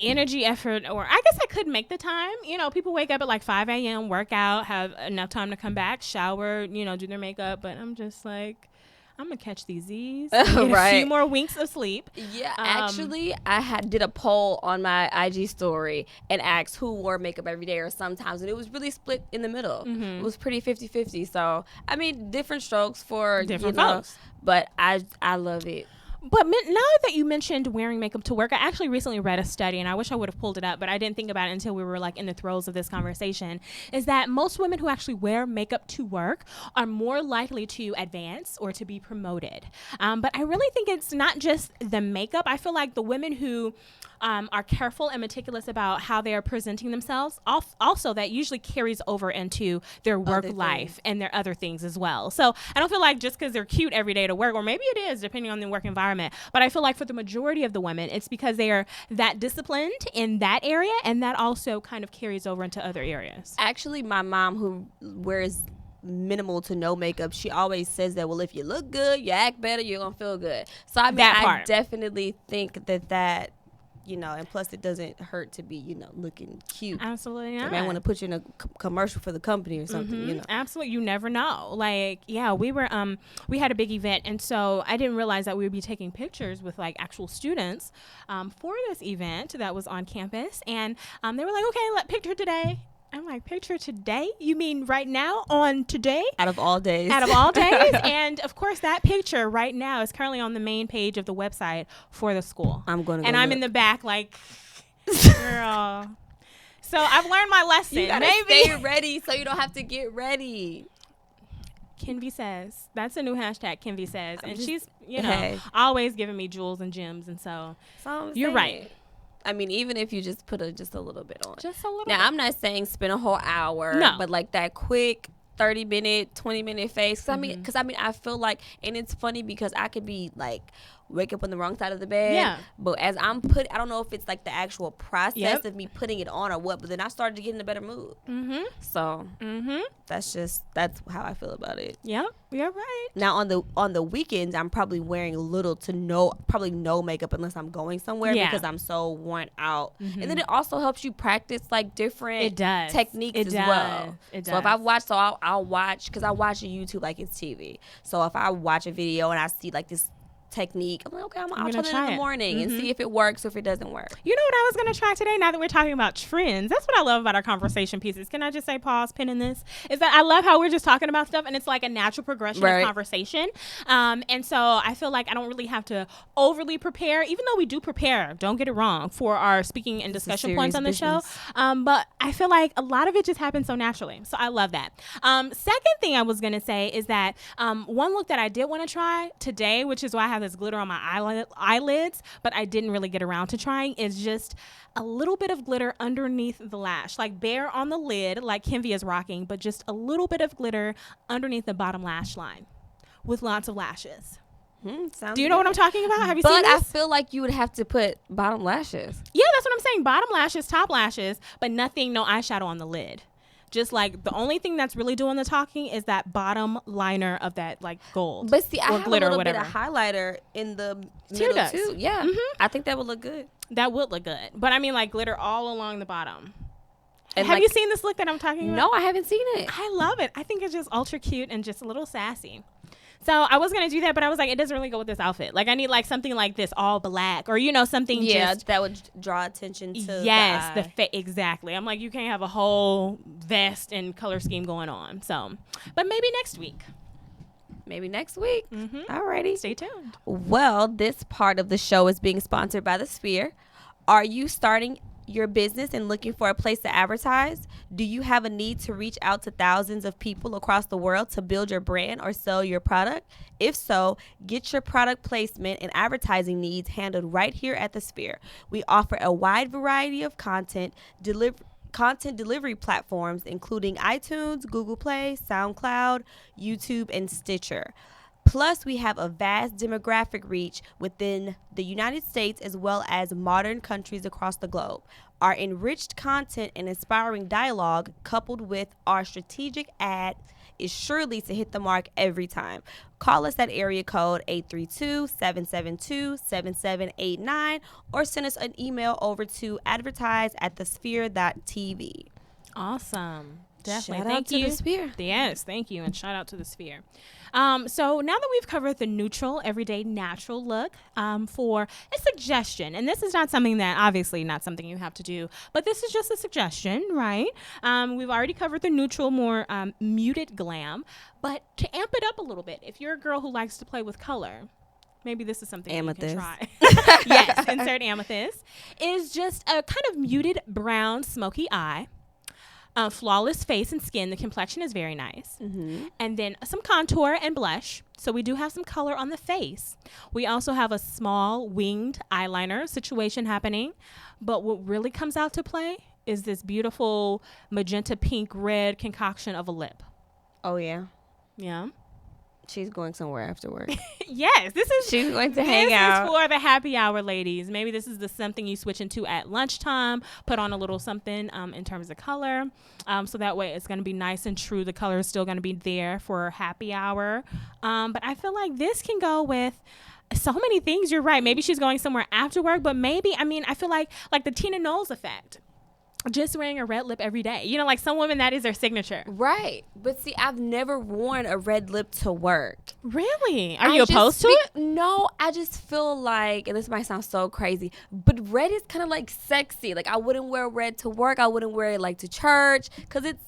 Speaker 2: energy, effort, or I guess I could make the time. People wake up at like 5 a.m., work out, have enough time to come back, shower, do their makeup. But I'm just like, I'm gonna catch these Z's, get a few more winks of sleep.
Speaker 3: Yeah, actually, I did a poll on my IG story and asked who wore makeup every day or sometimes, and it was really split in the middle. It was pretty 50-50. So I mean, different strokes for different folks, but I love it.
Speaker 2: But now that you mentioned wearing makeup to work, I actually recently read a study, and I wish I would have pulled it up, but I didn't think about it until we were like in the throes of this conversation, is that most women who actually wear makeup to work are more likely to advance or to be promoted. But I really think it's not just the makeup. I feel like the women who are careful and meticulous about how they are presenting themselves, also that usually carries over into their work life and their other things as well. So I don't feel like just because they're cute every day to work, or maybe it is depending on the work environment, but I feel like for the majority of the women, it's because they are that disciplined in that area, and that also kind of carries over into other areas.
Speaker 3: Actually, my mom, who wears minimal to no makeup, she always says that, well, if you look good, you act better, you're gonna feel good. So I mean, I definitely think that and plus it doesn't hurt to be, looking cute.
Speaker 2: Absolutely not.
Speaker 3: They might want to put you in a commercial for the company or something,
Speaker 2: Absolutely. You never know. Like, yeah, we had a big event, and so I didn't realize that we would be taking pictures with like actual students for this event that was on campus, and they were like, okay, picture today. I'm like, picture today? You mean right now, on today?
Speaker 3: Out of all days.
Speaker 2: Out of all days. And, of course, that picture right now is currently on the main page of the website for the school.
Speaker 3: I'm going to
Speaker 2: And I'm in the back like, girl. So I've learned my lesson.
Speaker 3: You gotta stay ready so you don't have to get ready.
Speaker 2: Kenvi says. That's a new hashtag, Kenvi says. And she's, always giving me jewels and gems. And so you're right.
Speaker 3: I mean, even if you just put just a little bit on.
Speaker 2: Just a little
Speaker 3: bit. Now, I'm not saying spend a whole hour. No. But like that quick 30-minute, 20-minute face. Because I feel like, and it's funny because I could be like, wake up on the wrong side of the bed. Yeah. But as I don't know if it's like the actual process of me putting it on or what, but then I started to get in a better mood. Mm-hmm. So that's how I feel about it.
Speaker 2: Yep, you're right.
Speaker 3: Now on the weekends, I'm probably wearing little to no makeup unless I'm going somewhere because I'm so worn out. Mm-hmm. And then it also helps you practice like different techniques as well. It does. So if I'll watch, because I watch YouTube like it's TV. So if I watch a video and I see like this technique, I'm like, okay, I'll try it in the morning and see if it works or if it doesn't work.
Speaker 2: You know what I was going to try today, now that we're talking about trends? That's what I love about our conversation pieces. Can I just say, pause, pin in this? Is that I love how we're just talking about stuff and it's like a natural progression of conversation. And so I feel like I don't really have to overly prepare, even though we do prepare, don't get it wrong, for our speaking and discussion points on the show. But I feel like a lot of it just happens so naturally. So I love that. Second thing I was going to say is that one look that I did want to try today, which is why I have this glitter on my eyelids, but I didn't really get around to trying, is just a little bit of glitter underneath the lash, like bare on the lid, like Kenvi is rocking, but just a little bit of glitter underneath the bottom lash line with lots of lashes. Do you know what I'm talking about? Have you seen this?
Speaker 3: But I feel like you would have to put bottom lashes.
Speaker 2: Yeah, that's what I'm saying. Bottom lashes, top lashes, but no eyeshadow on the lid. Just like the only thing that's really doing the talking is that bottom liner of that like gold.
Speaker 3: But see, I have a little bit of highlighter in the middle too. Yeah, I think that would look good.
Speaker 2: That would look good. But I mean like glitter all along the bottom. And have you seen this look that I'm talking about?
Speaker 3: No, I haven't seen it.
Speaker 2: I love it. I think it's just ultra cute and just a little sassy. So I was going to do that, but I was like, it doesn't really go with this outfit. Like I need like something like this, all black, or something just
Speaker 3: that would draw attention to
Speaker 2: exactly. I'm like, you can't have a whole vest and color scheme going on. So, but maybe next week.
Speaker 3: Alrighty.
Speaker 2: Stay tuned.
Speaker 3: Well, this part of the show is being sponsored by The Sphere. Are you starting your business and looking for a place to advertise? Do you have a need to reach out to thousands of people across the world to build your brand or sell your product? If so, get your product placement and advertising needs handled right here at The Sphere. We offer a wide variety of content delivery platforms, including iTunes, Google Play, SoundCloud, YouTube, and Stitcher. Plus, we have a vast demographic reach within the United States as well as modern countries across the globe. Our enriched content and inspiring dialogue, coupled with our strategic ad, is surely to hit the mark every time. Call us at area code 832-772-7789 or send us an email over to advertise@thesphere.tv.
Speaker 2: Awesome. Definitely.
Speaker 3: Shout out to The Sphere.
Speaker 2: Yes, thank you. And shout out to The Sphere. So now that we've covered the neutral, everyday, natural look for a suggestion, and this is not something that, obviously not something you have to do, but this is just a suggestion, right? We've already covered the neutral, more muted glam, but to amp it up a little bit, if you're a girl who likes to play with color, maybe this is something
Speaker 3: amethyst.
Speaker 2: You can try. Yes, insert amethyst. Is just a kind of muted brown smoky eye. Flawless face and skin. The complexion is very nice. Mm-hmm. And then some contour and blush. So we do have some color on the face. We also have a small winged eyeliner situation happening. But what really comes out to play is this beautiful magenta pink red concoction of a lip.
Speaker 3: Oh, yeah.
Speaker 2: Yeah.
Speaker 3: She's going somewhere after work.
Speaker 2: Yes,
Speaker 3: She's going to hang out.
Speaker 2: This is for the happy hour ladies. Maybe this is something you switch into at lunchtime. Put on a little something in terms of color, so that way it's going to be nice and true. The color is still going to be there for happy hour. But I feel like this can go with so many things. You're right. Maybe she's going somewhere after work, but maybe, I feel like the Tina Knowles effect. Just wearing a red lip every day. You know, like some women, that is their signature.
Speaker 3: Right. But see, I've never worn a red lip to work.
Speaker 2: Really? Are you opposed to it?
Speaker 3: No, I just feel like, and this might sound so crazy, but red is kind of like sexy. Like, I wouldn't wear red to work. I wouldn't wear it like to church, because it's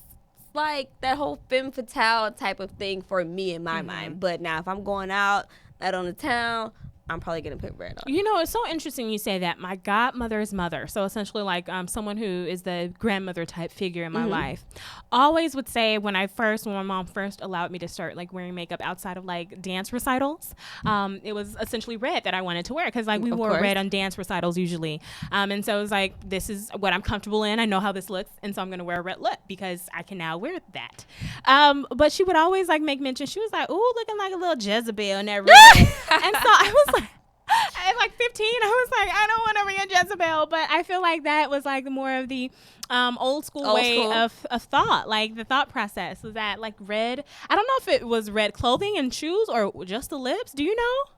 Speaker 3: like that whole femme fatale type of thing for me in my mind. But now if I'm going out on the town, I'm probably going to put red on.
Speaker 2: You know, it's so interesting you say that. My godmother's mother, so essentially like someone who is the grandmother type figure in my life, always would say when my mom first allowed me to start like wearing makeup outside of like dance recitals, it was essentially red that I wanted to wear, because like we wore red on dance recitals usually. And so it was like, this is what I'm comfortable in. I know how this looks. And so I'm going to wear a red lip because I can now wear that. But she would always like make mention. She was like, ooh, looking like a little Jezebel in that red. And so I was like, at like 15, I was like, I don't want to be a Jezebel, but I feel like that was like more of the old school way of thought. Like the thought process was that like red, I don't know if it was red clothing and shoes or just the lips. Do you know?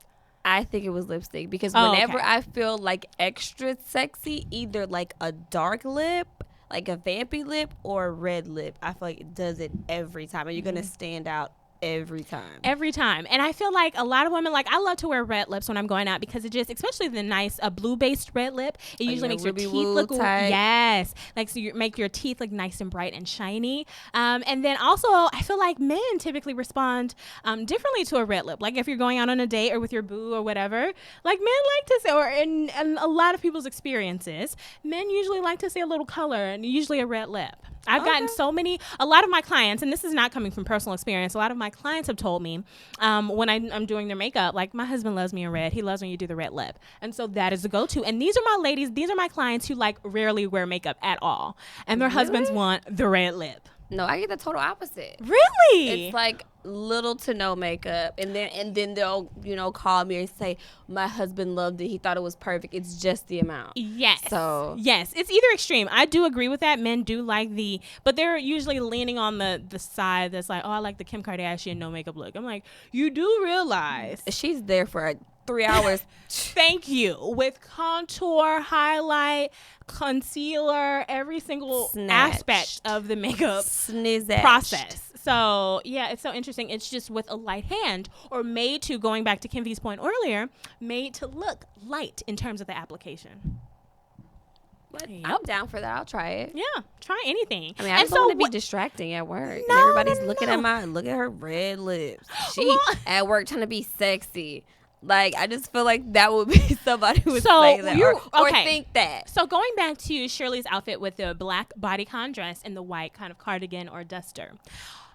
Speaker 3: I think it was lipstick, because whenever I feel like extra sexy, either like a dark lip, like a vampy lip, or a red lip, I feel like it does it every time, and you're going to stand out every time. And I feel like a lot of women, like, I love to wear red lips when I'm going out, because it just, especially the nice blue based red lip, it usually makes your teeth look tight.
Speaker 2: Yes, like, so you make your teeth look nice and bright and shiny. And then also I feel like men typically respond differently to a red lip. Like if you're going out on a date or with your boo or whatever, like men like to say, or in a lot of people's experiences, men usually like to see a little color and usually a red lip. I've gotten a lot of my clients, and this is not coming from personal experience, a lot of my clients have told me when I'm doing their makeup, like, my husband loves me in red. He loves when you do the red lip. And so that is the go-to. And these are my ladies. These are my clients who like rarely wear makeup at all. And their husbands want the red lip.
Speaker 3: No, I get the total opposite.
Speaker 2: Really?
Speaker 3: It's like little to no makeup, and then they'll call me and say, my husband loved it, he thought it was perfect. It's just the amount.
Speaker 2: Yes.
Speaker 3: So
Speaker 2: yes, it's either extreme. I do agree with that. Men do like but they're usually leaning on the side that's like, oh, I like the Kim Kardashian no makeup look. I'm like, you do realize
Speaker 3: she's there for 3 hours.
Speaker 2: Thank you. With contour, highlight, concealer, every single aspect of the makeup process. So yeah, it's so interesting. It's just with a light hand, or made to, going back to Kim V's point earlier, made to look light in terms of the application.
Speaker 3: But I'm down for that. I'll try it.
Speaker 2: Yeah, try anything.
Speaker 3: I mean, I just don't want to be distracting at work. No, and everybody's looking at her red lips. She at work trying to be sexy. Like, I just feel like that would be somebody who would say that or think that.
Speaker 2: So going back to Shirley's outfit with the black bodycon dress and the white kind of cardigan or duster,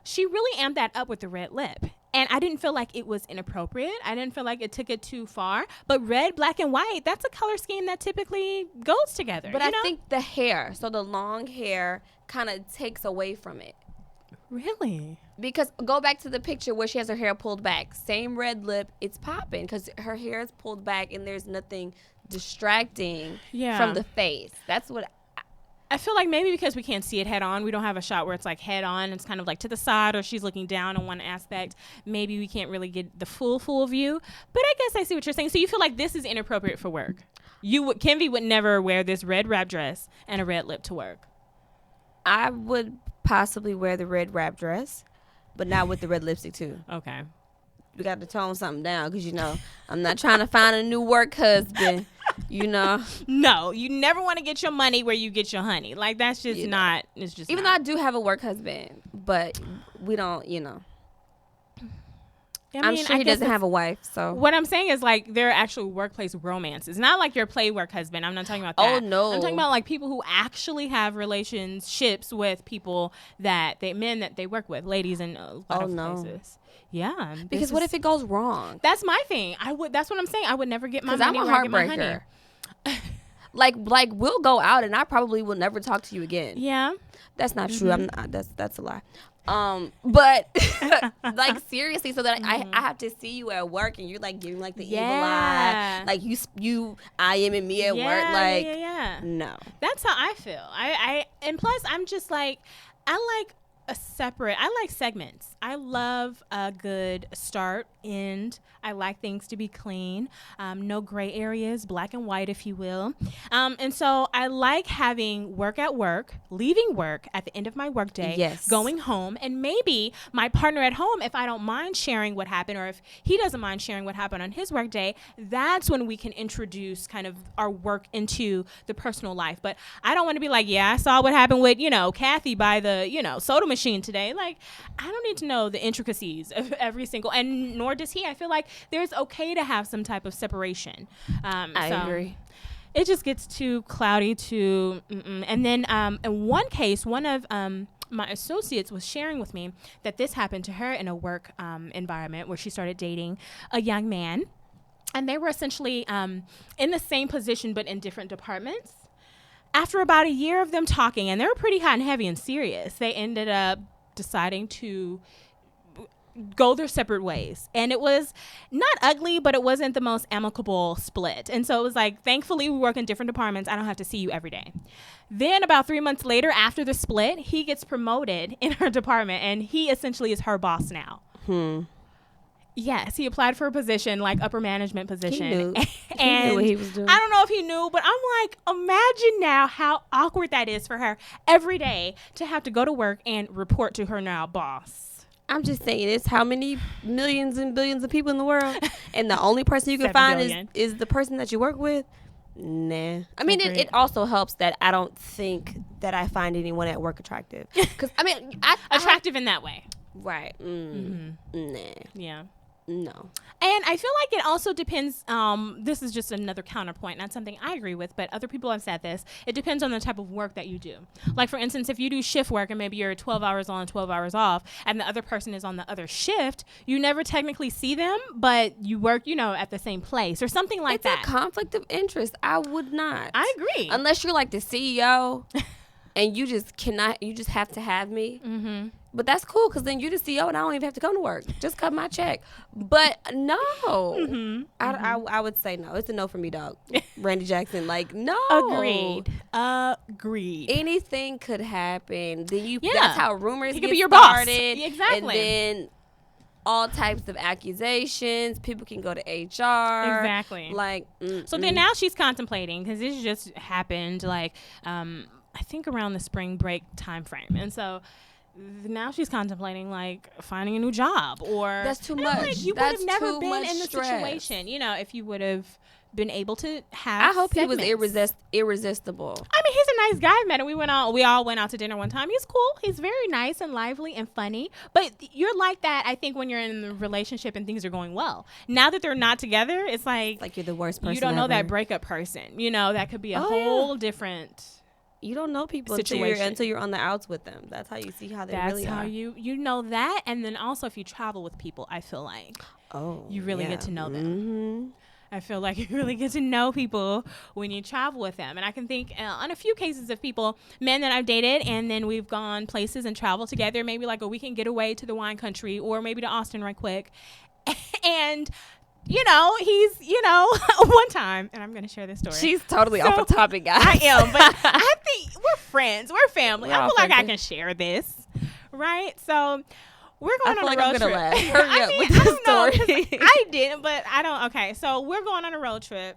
Speaker 2: she really amped that up with the red lip. And I didn't feel like it was inappropriate. I didn't feel like it took it too far. But red, black, and white, that's a color scheme that typically goes together.
Speaker 3: But I think the hair, so the long hair kind of takes away from it.
Speaker 2: Really?
Speaker 3: Because go back to the picture where she has her hair pulled back. Same red lip, it's popping because her hair is pulled back and there's nothing distracting from the face. That's what
Speaker 2: I feel like. Maybe because we can't see it head on. We don't have a shot where it's like head on. It's kind of like to the side, or she's looking down on one aspect. Maybe we can't really get the full view. But I guess I see what you're saying. So you feel like this is inappropriate for work. Kenvy would never wear this red wrap dress and a red lip to work.
Speaker 3: I would possibly wear the red wrap dress, but not with the red lipstick too.
Speaker 2: Okay.
Speaker 3: We got to tone something down because, I'm not trying to find a new work husband,
Speaker 2: No, you never want to get your money where you get your honey. Like, that's just not, it's just
Speaker 3: even
Speaker 2: not.
Speaker 3: though I do have a work husband, but we don't, I'm sure he doesn't have a wife, so.
Speaker 2: What I'm saying is, like, there are actual workplace romances. Not like your play work husband. I'm not talking about that.
Speaker 3: Oh, no.
Speaker 2: I'm talking about, like, people who actually have relationships with people men that they work with, ladies in a lot of places. Yeah.
Speaker 3: Because what if it goes wrong?
Speaker 2: That's my thing. That's what I'm saying. I would never get my money.
Speaker 3: Because I'm a heartbreaker. like we'll go out and I probably will never talk to you again.
Speaker 2: Yeah.
Speaker 3: That's not true. I'm not. That's a lie. But like seriously, so that I have to see you at work and you're like giving like the evil eye, like you I am in me at work, like no.
Speaker 2: That's how I feel. I and plus I'm just like I like segments. I love a good start, end. I like things to be clean, no gray areas, black and white, if you will. And so I like having work at work, leaving work at the end of my workday, going home, and maybe my partner at home, if I don't mind sharing what happened, or if he doesn't mind sharing what happened on his workday, that's when we can introduce kind of our work into the personal life. But I don't want to be like, yeah, I saw what happened with, Kathy by the, soda machine today. Like, I don't need to know the intricacies of every single, and nor does he. I feel like there's okay to have some type of separation.
Speaker 3: I agree.
Speaker 2: It just gets too cloudy and then in one case, one of my associates was sharing with me that this happened to her in a work environment where she started dating a young man, and they were essentially in the same position but in different departments. After about a year of them talking, and they were pretty hot and heavy and serious, they ended up deciding to go their separate ways. And it was not ugly, but it wasn't the most amicable split. And so it was like, thankfully, we work in different departments. I don't have to see you every day. Then about 3 months later, after the split, he gets promoted in her department, and he essentially is her boss now. Yes, he applied for a position, like upper management position.
Speaker 3: He knew.
Speaker 2: And
Speaker 3: he knew what he was doing.
Speaker 2: I don't know if he knew, but I'm like, imagine now how awkward that is for her every day to have to go to work and report to her now boss.
Speaker 3: I'm just saying, it's how many millions and billions of people in the world, and the only person you can find is the person that you work with. Nah. I mean, it also helps that I don't think that I find anyone at work attractive. Because I mean,
Speaker 2: attractive in that way,
Speaker 3: right? Nah.
Speaker 2: Yeah.
Speaker 3: No.
Speaker 2: And I feel like it also depends. This is just another counterpoint, not something I agree with, but other people have said this. It depends on the type of work that you do. Like, for instance, if you do shift work and maybe you're 12 hours on, 12 hours off, and the other person is on the other shift, you never technically see them, but you work, at the same place or something like that.
Speaker 3: It's a conflict of interest. I would not.
Speaker 2: I agree.
Speaker 3: Unless you're like the CEO and you just have to have me. Mm-hmm. But that's cool, because then you're the CEO and I don't even have to come to work. Just cut my check. But no. I would say no. It's a no for me, dog. Randy Jackson, like, no.
Speaker 2: Agreed.
Speaker 3: Anything could happen. Then that's how rumors get
Speaker 2: be your
Speaker 3: started.
Speaker 2: Boss. Exactly.
Speaker 3: And then all types of accusations. People can go to HR.
Speaker 2: Exactly.
Speaker 3: Like,
Speaker 2: So then now she's contemplating, because this just happened, like, I think around the spring break time frame. And so now she's contemplating, like, finding a new job, or
Speaker 3: that's too much.
Speaker 2: Like, you would have never been in the situation, if you would have been able to have.
Speaker 3: I hope
Speaker 2: segments.
Speaker 3: He was irresistible.
Speaker 2: I mean, he's a nice guy. I met him. We all went out to dinner one time. He's cool. He's very nice and lively and funny. But you're like that, I think, when you're in a relationship and things are going well. Now that they're not together, it's like
Speaker 3: you're the worst person.
Speaker 2: You don't know
Speaker 3: ever.
Speaker 2: that breakup person. That could be a whole different.
Speaker 3: You don't know people until you're on the outs with them. That's how you see how they really are.
Speaker 2: That's how you know that. And then also, if you travel with people, I feel like you really get to know them.
Speaker 3: Mm-hmm.
Speaker 2: I feel like you really get to know people when you travel with them. And I can think on a few cases of men that I've dated, and then we've gone places and traveled together, maybe like a weekend getaway to the wine country, or maybe to Austin right quick. And he's, one time, and I'm going to share this story.
Speaker 3: She's totally off the topic, guys.
Speaker 2: I am, but I think we're friends. We're family. I feel like I
Speaker 3: friends.
Speaker 2: can share this, right? So we're going on a road
Speaker 3: I'm
Speaker 2: trip.
Speaker 3: Laugh. Hurry up with the story.
Speaker 2: I didn't, but I don't. Okay, so we're going on a road trip.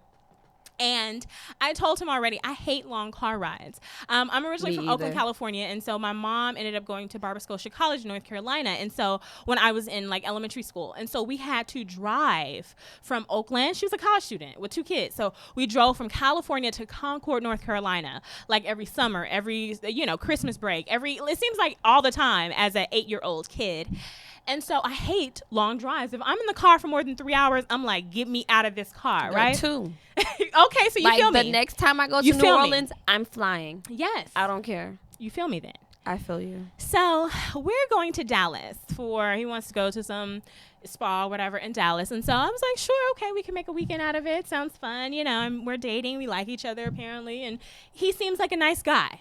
Speaker 2: And I told him already, I hate long car rides. I'm originally from Oakland, California. And so my mom ended up going to Barbara Scotia College in North Carolina. And so when I was in like elementary school, and so we had to drive from Oakland. She was a college student with 2 kids. So we drove from California to Concord, North Carolina, like every summer, every, Christmas break, it seems like all the time as an 8-year-old kid. And so I hate long drives. If I'm in the car for more than 3 hours, I'm like, get me out of this car, right?
Speaker 3: 2.
Speaker 2: Okay, so you feel me.
Speaker 3: The next time I go to New Orleans, I'm flying.
Speaker 2: Yes.
Speaker 3: I don't care.
Speaker 2: You feel me then?
Speaker 3: I feel you.
Speaker 2: So we're going to Dallas he wants to go to some spa or whatever in Dallas. And so I was like, sure, okay, we can make a weekend out of it. Sounds fun. And we're dating. We like each other apparently. And he seems like a nice guy.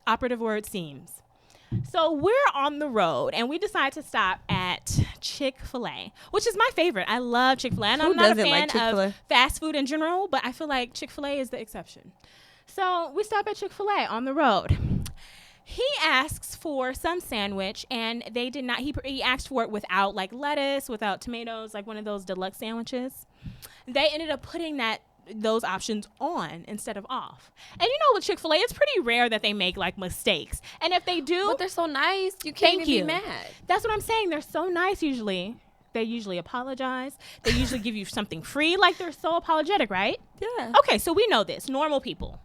Speaker 2: Operative word seems. So we're on the road, and we decide to stop at Chick-fil-A, which is my favorite. I love Chick-fil-A, and I'm not a fan of fast food in general, but I feel like Chick-fil-A is the exception. So we stop at Chick-fil-A on the road. He asks for some sandwich, and they did not. He asked for it without like lettuce, without tomatoes, like one of those deluxe sandwiches. They ended up putting those options on instead of off. And you know, with Chick-fil-A, it's pretty rare that they make like mistakes. And if they do,
Speaker 3: but they're so nice, you can't even be mad.
Speaker 2: That's what I'm saying. They're so nice usually. They usually apologize. They usually give you something free. Like, they're so apologetic, right?
Speaker 3: Yeah.
Speaker 2: Okay, so we know this. Normal people.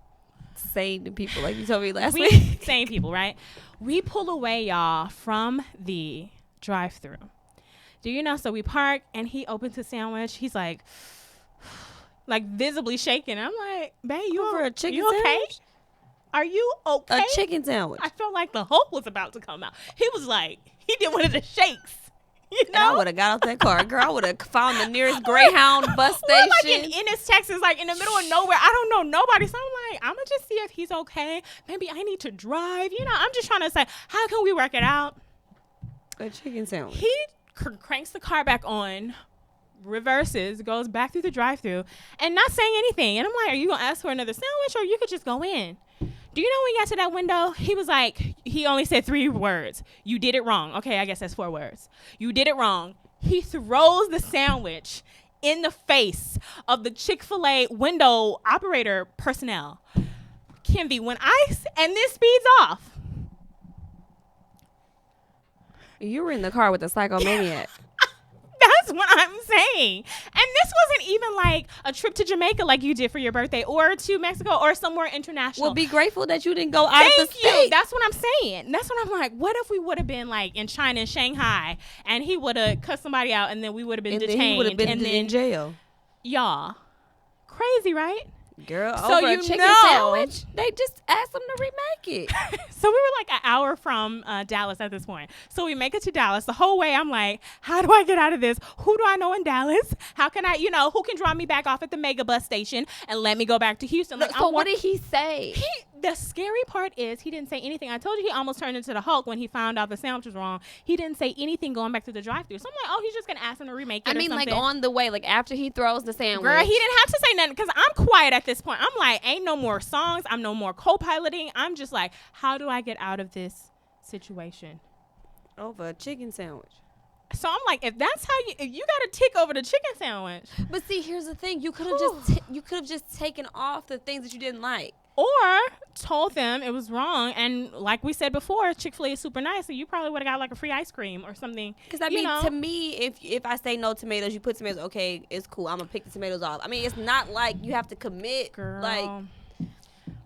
Speaker 3: Sane people, like you told me last week.
Speaker 2: Sane people, right? We pull away, y'all, from the drive-thru. Do you know? So we park, and he opens his sandwich. He's like visibly shaking. I'm like, babe, you
Speaker 3: for a chicken
Speaker 2: you okay?
Speaker 3: sandwich?
Speaker 2: Are you okay?
Speaker 3: A chicken sandwich.
Speaker 2: I felt like the Hulk was about to come out. He was like, he did one of the shakes. You know?
Speaker 3: And I would have got out that car, girl. I would have found the nearest Greyhound bus station.
Speaker 2: We're like in Ennis, Texas, like in the middle of nowhere. I don't know nobody. So I'm like, I'm going to just see if he's okay. Maybe I need to drive. You know, I'm just trying to say, how can we work it out?
Speaker 3: A chicken sandwich.
Speaker 2: He cranks the car back on, reverses, goes back through the drive-thru, and not saying anything. And I'm like, are you going to ask for another sandwich, or you could just go in? Do you know when we got to that window, he was like, he only said 3 words. You did it wrong. Okay, I guess that's 4 words. You did it wrong. He throws the sandwich in the face of the Chick-fil-A window operator personnel. Kimby, and this speeds off.
Speaker 3: You were in the car with a psychomaniac.
Speaker 2: That's what I'm saying. And this wasn't even like a trip to Jamaica like you did for your birthday, or to Mexico, or somewhere international.
Speaker 3: Well, be grateful that you didn't go out of the state.
Speaker 2: Thank you. That's what I'm saying. That's what I'm like. What if we would have been like in China and Shanghai, and he would have cut somebody out, and then we would have been detained.
Speaker 3: Then he would have been in jail.
Speaker 2: Y'all. Crazy, right?
Speaker 3: Girl,
Speaker 2: so
Speaker 3: over a chicken sandwich, they just asked them to remake it.
Speaker 2: So we were like an hour from Dallas at this point. So we make it to Dallas. The whole way I'm like, how do I get out of this? Who do I know in Dallas? How can I, who can drop me back off at the mega bus station and let me go back to Houston? Like,
Speaker 3: so what did he say?
Speaker 2: The scary part is he didn't say anything. I told you he almost turned into the Hulk when he found out the sandwich was wrong. He didn't say anything going back to the drive-thru. So I'm like, oh, he's just going to ask him to remake it or something.
Speaker 3: Like on the way, like after he throws the sandwich.
Speaker 2: Girl, he didn't have to say nothing because I'm quiet at this point. I'm like, ain't no more songs. I'm no more co-piloting. I'm just like, how do I get out of this situation?
Speaker 3: Over a chicken sandwich.
Speaker 2: So I'm like, if that's how if you got to tick over the chicken sandwich.
Speaker 3: But see, here's the thing. You could have just taken off the things that you didn't like.
Speaker 2: Or told them it was wrong. And like we said before, Chick-fil-A is super nice. So you probably would have got like a free ice cream or something.
Speaker 3: Because to me, if I say no tomatoes, you put tomatoes, okay, it's cool. I'm going to pick the tomatoes off. I mean, it's not like you have to commit.
Speaker 2: Girl.
Speaker 3: Like,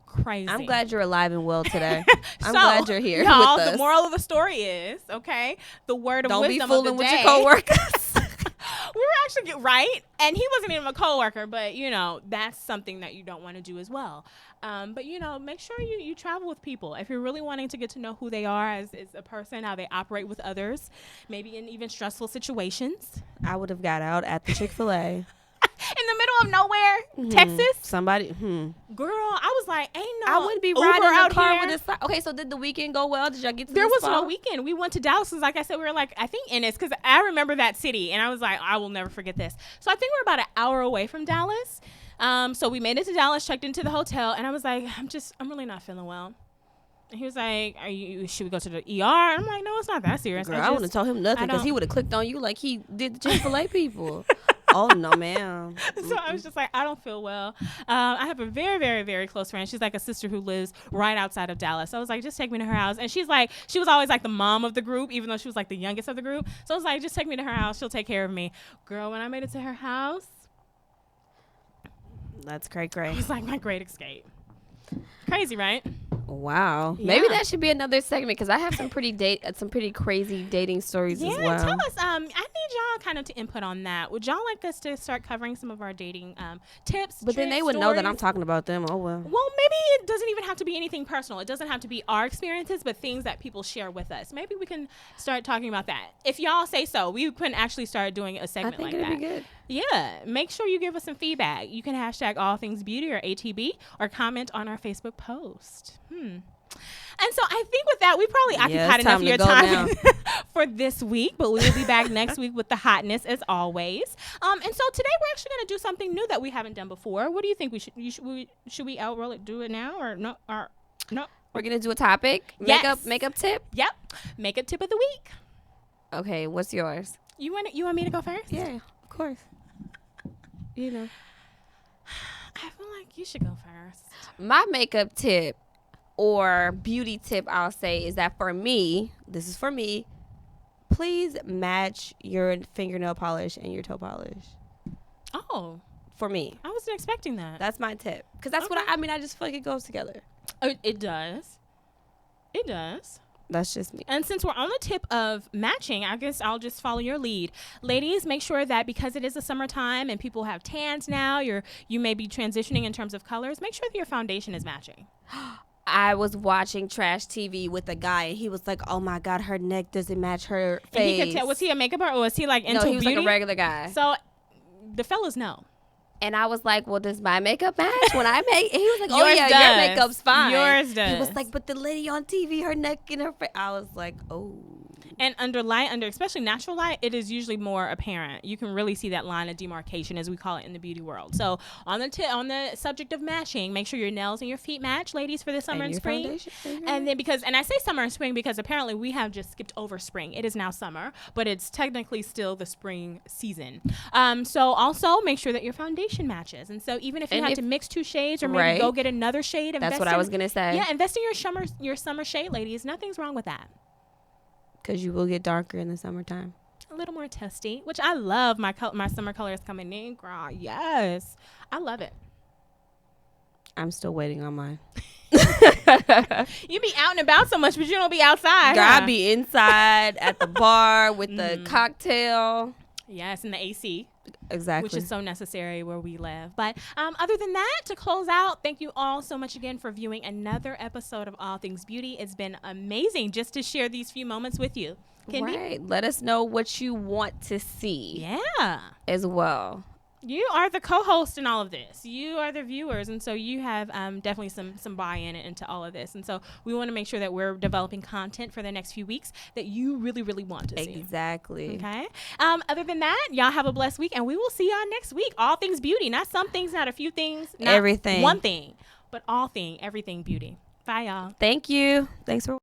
Speaker 2: crazy.
Speaker 3: I'm glad you're alive and well today. I'm glad you're here with us.
Speaker 2: The moral of the story is, okay, the word of wisdom of the day.
Speaker 3: Don't be fooling with your coworkers.
Speaker 2: We were actually right, and he wasn't even a coworker, but that's something that you don't want to do as well. But make sure you travel with people if you're really wanting to get to know who they are as a person, how they operate with others, maybe in even stressful situations.
Speaker 3: I would have got out at the Chick-fil-A.
Speaker 2: In the middle of nowhere, Texas.
Speaker 3: Somebody,
Speaker 2: Girl, I was like, ain't no.
Speaker 3: I wouldn't be
Speaker 2: Uber
Speaker 3: riding
Speaker 2: out
Speaker 3: the car
Speaker 2: here.
Speaker 3: with a. Okay, so did the weekend go well? Did y'all get to?
Speaker 2: There
Speaker 3: the
Speaker 2: was
Speaker 3: spot?
Speaker 2: no weekend. We went to Dallas. Like I said, we were like, I think Ennis, because I remember that city, and I was like, I will never forget this. So I think we're about an hour away from Dallas. So we made it to Dallas, checked into the hotel, and I was like, I'm really not feeling well. And he was like, should we go to the ER? I'm like, no, it's not that serious.
Speaker 3: Girl, I wouldn't have told him nothing because he would have clicked on you like he did the Chick-fil-A people. Oh, no, ma'am.
Speaker 2: So I was just like, I don't feel well. I have a very, very, very close friend. She's like a sister who lives right outside of Dallas. So I was like, just take me to her house. And she was always like the mom of the group, even though she was like the youngest of the group. So I was like, just take me to her house. She'll take care of me. Girl, when I made it to her house.
Speaker 3: That's great.
Speaker 2: It was like my great escape. Crazy, right?
Speaker 3: Wow.
Speaker 2: Yeah.
Speaker 3: Maybe that should be another segment because I have some pretty crazy dating stories as well.
Speaker 2: Yeah, tell us. I need y'all kind of to input on that. Would y'all like us to start covering some of our dating tips?
Speaker 3: But then they would know that I'm talking about them. Oh, well.
Speaker 2: Well, maybe it doesn't even have to be anything personal. It doesn't have to be our experiences, but things that people share with us. Maybe we can start talking about that. If y'all say so, we can actually start doing a segment like that.
Speaker 3: I think it'd be good.
Speaker 2: Yeah. Make sure you give us some feedback. You can hashtag all things beauty or ATB or comment on our Facebook post. And so I think with that, we probably occupied enough of your time for this week, but we will be back next week with the hotness as always. And so today we're actually going to do something new that we haven't done before. What do you think we should we outroll it, do it now or no? No.
Speaker 3: We're going to do a topic.
Speaker 2: Yes.
Speaker 3: Makeup tip.
Speaker 2: Yep. Makeup tip of the week.
Speaker 3: Okay. What's yours?
Speaker 2: You want me to go first?
Speaker 3: Yeah, of course. You know.
Speaker 2: I feel like you should go first.
Speaker 3: My makeup tip or beauty tip, I'll say, is that for me, this is for me, please match your fingernail polish and your toe polish.
Speaker 2: Oh.
Speaker 3: For me.
Speaker 2: I wasn't expecting that.
Speaker 3: That's my tip. Because that's what I mean, I just feel like it goes together.
Speaker 2: It does. It does.
Speaker 3: That's just me.
Speaker 2: And since we're on the tip of matching, I guess I'll just follow your lead. Ladies, make sure that because it is the summertime and people have tans now, you may be transitioning in terms of colors, make sure that your foundation is matching.
Speaker 3: I was watching trash TV with a guy, and he was like, "Oh my God, her neck doesn't match her face."
Speaker 2: And he could tell. Was he a makeup artist or was he like into
Speaker 3: No, he was
Speaker 2: beauty?
Speaker 3: like a regular guy.
Speaker 2: So the fellas know.
Speaker 3: And I was like, "Well, does my makeup match when I make?" And he was like, "Oh
Speaker 2: Yours
Speaker 3: yeah,
Speaker 2: does.
Speaker 3: your makeup's fine."
Speaker 2: Yours does.
Speaker 3: He was like, "But the lady on TV, her neck and her face." I was like, "Oh."
Speaker 2: And under especially natural light, it is usually more apparent. You can really see that line of demarcation, as we call it in the beauty world. So on the subject of matching, make sure your nails and your feet match, ladies, for the summer and spring. And then and I say summer and spring because apparently we have just skipped over spring. It is now summer, but it's technically still the spring season. So also make sure that your foundation matches. And so even if you have to mix two shades or maybe go get another shade,
Speaker 3: that's what I was gonna say.
Speaker 2: Yeah, invest in your summer shade, ladies. Nothing's wrong with that.
Speaker 3: Because you will get darker in the summertime.
Speaker 2: A little more testy, which I love. My summer colors coming in, girl. Yes, I love it.
Speaker 3: I'm still waiting on mine.
Speaker 2: You be out and about so much, but you don't be outside.
Speaker 3: Girl, I be inside at the bar with the cocktail.
Speaker 2: Yes, and the AC.
Speaker 3: Exactly.
Speaker 2: Which is so necessary where we live. But other than that, to close out, thank you all so much again for viewing another episode of All Things Beauty. It's been amazing just to share these few moments with you. Kendi?
Speaker 3: Right. Let us know what you want to see.
Speaker 2: Yeah.
Speaker 3: As well.
Speaker 2: You are the co-host in all of this. You are the viewers, and so you have definitely some buy-in into all of this. And so we want to make sure that we're developing content for the next few weeks that you really, really want to see.
Speaker 3: Exactly.
Speaker 2: Okay. Other than that, y'all have a blessed week, and we will see y'all next week. All things beauty, not some things, not a few things, not
Speaker 3: everything,
Speaker 2: one thing, but everything beauty. Bye, y'all.
Speaker 3: Thank you. Thanks for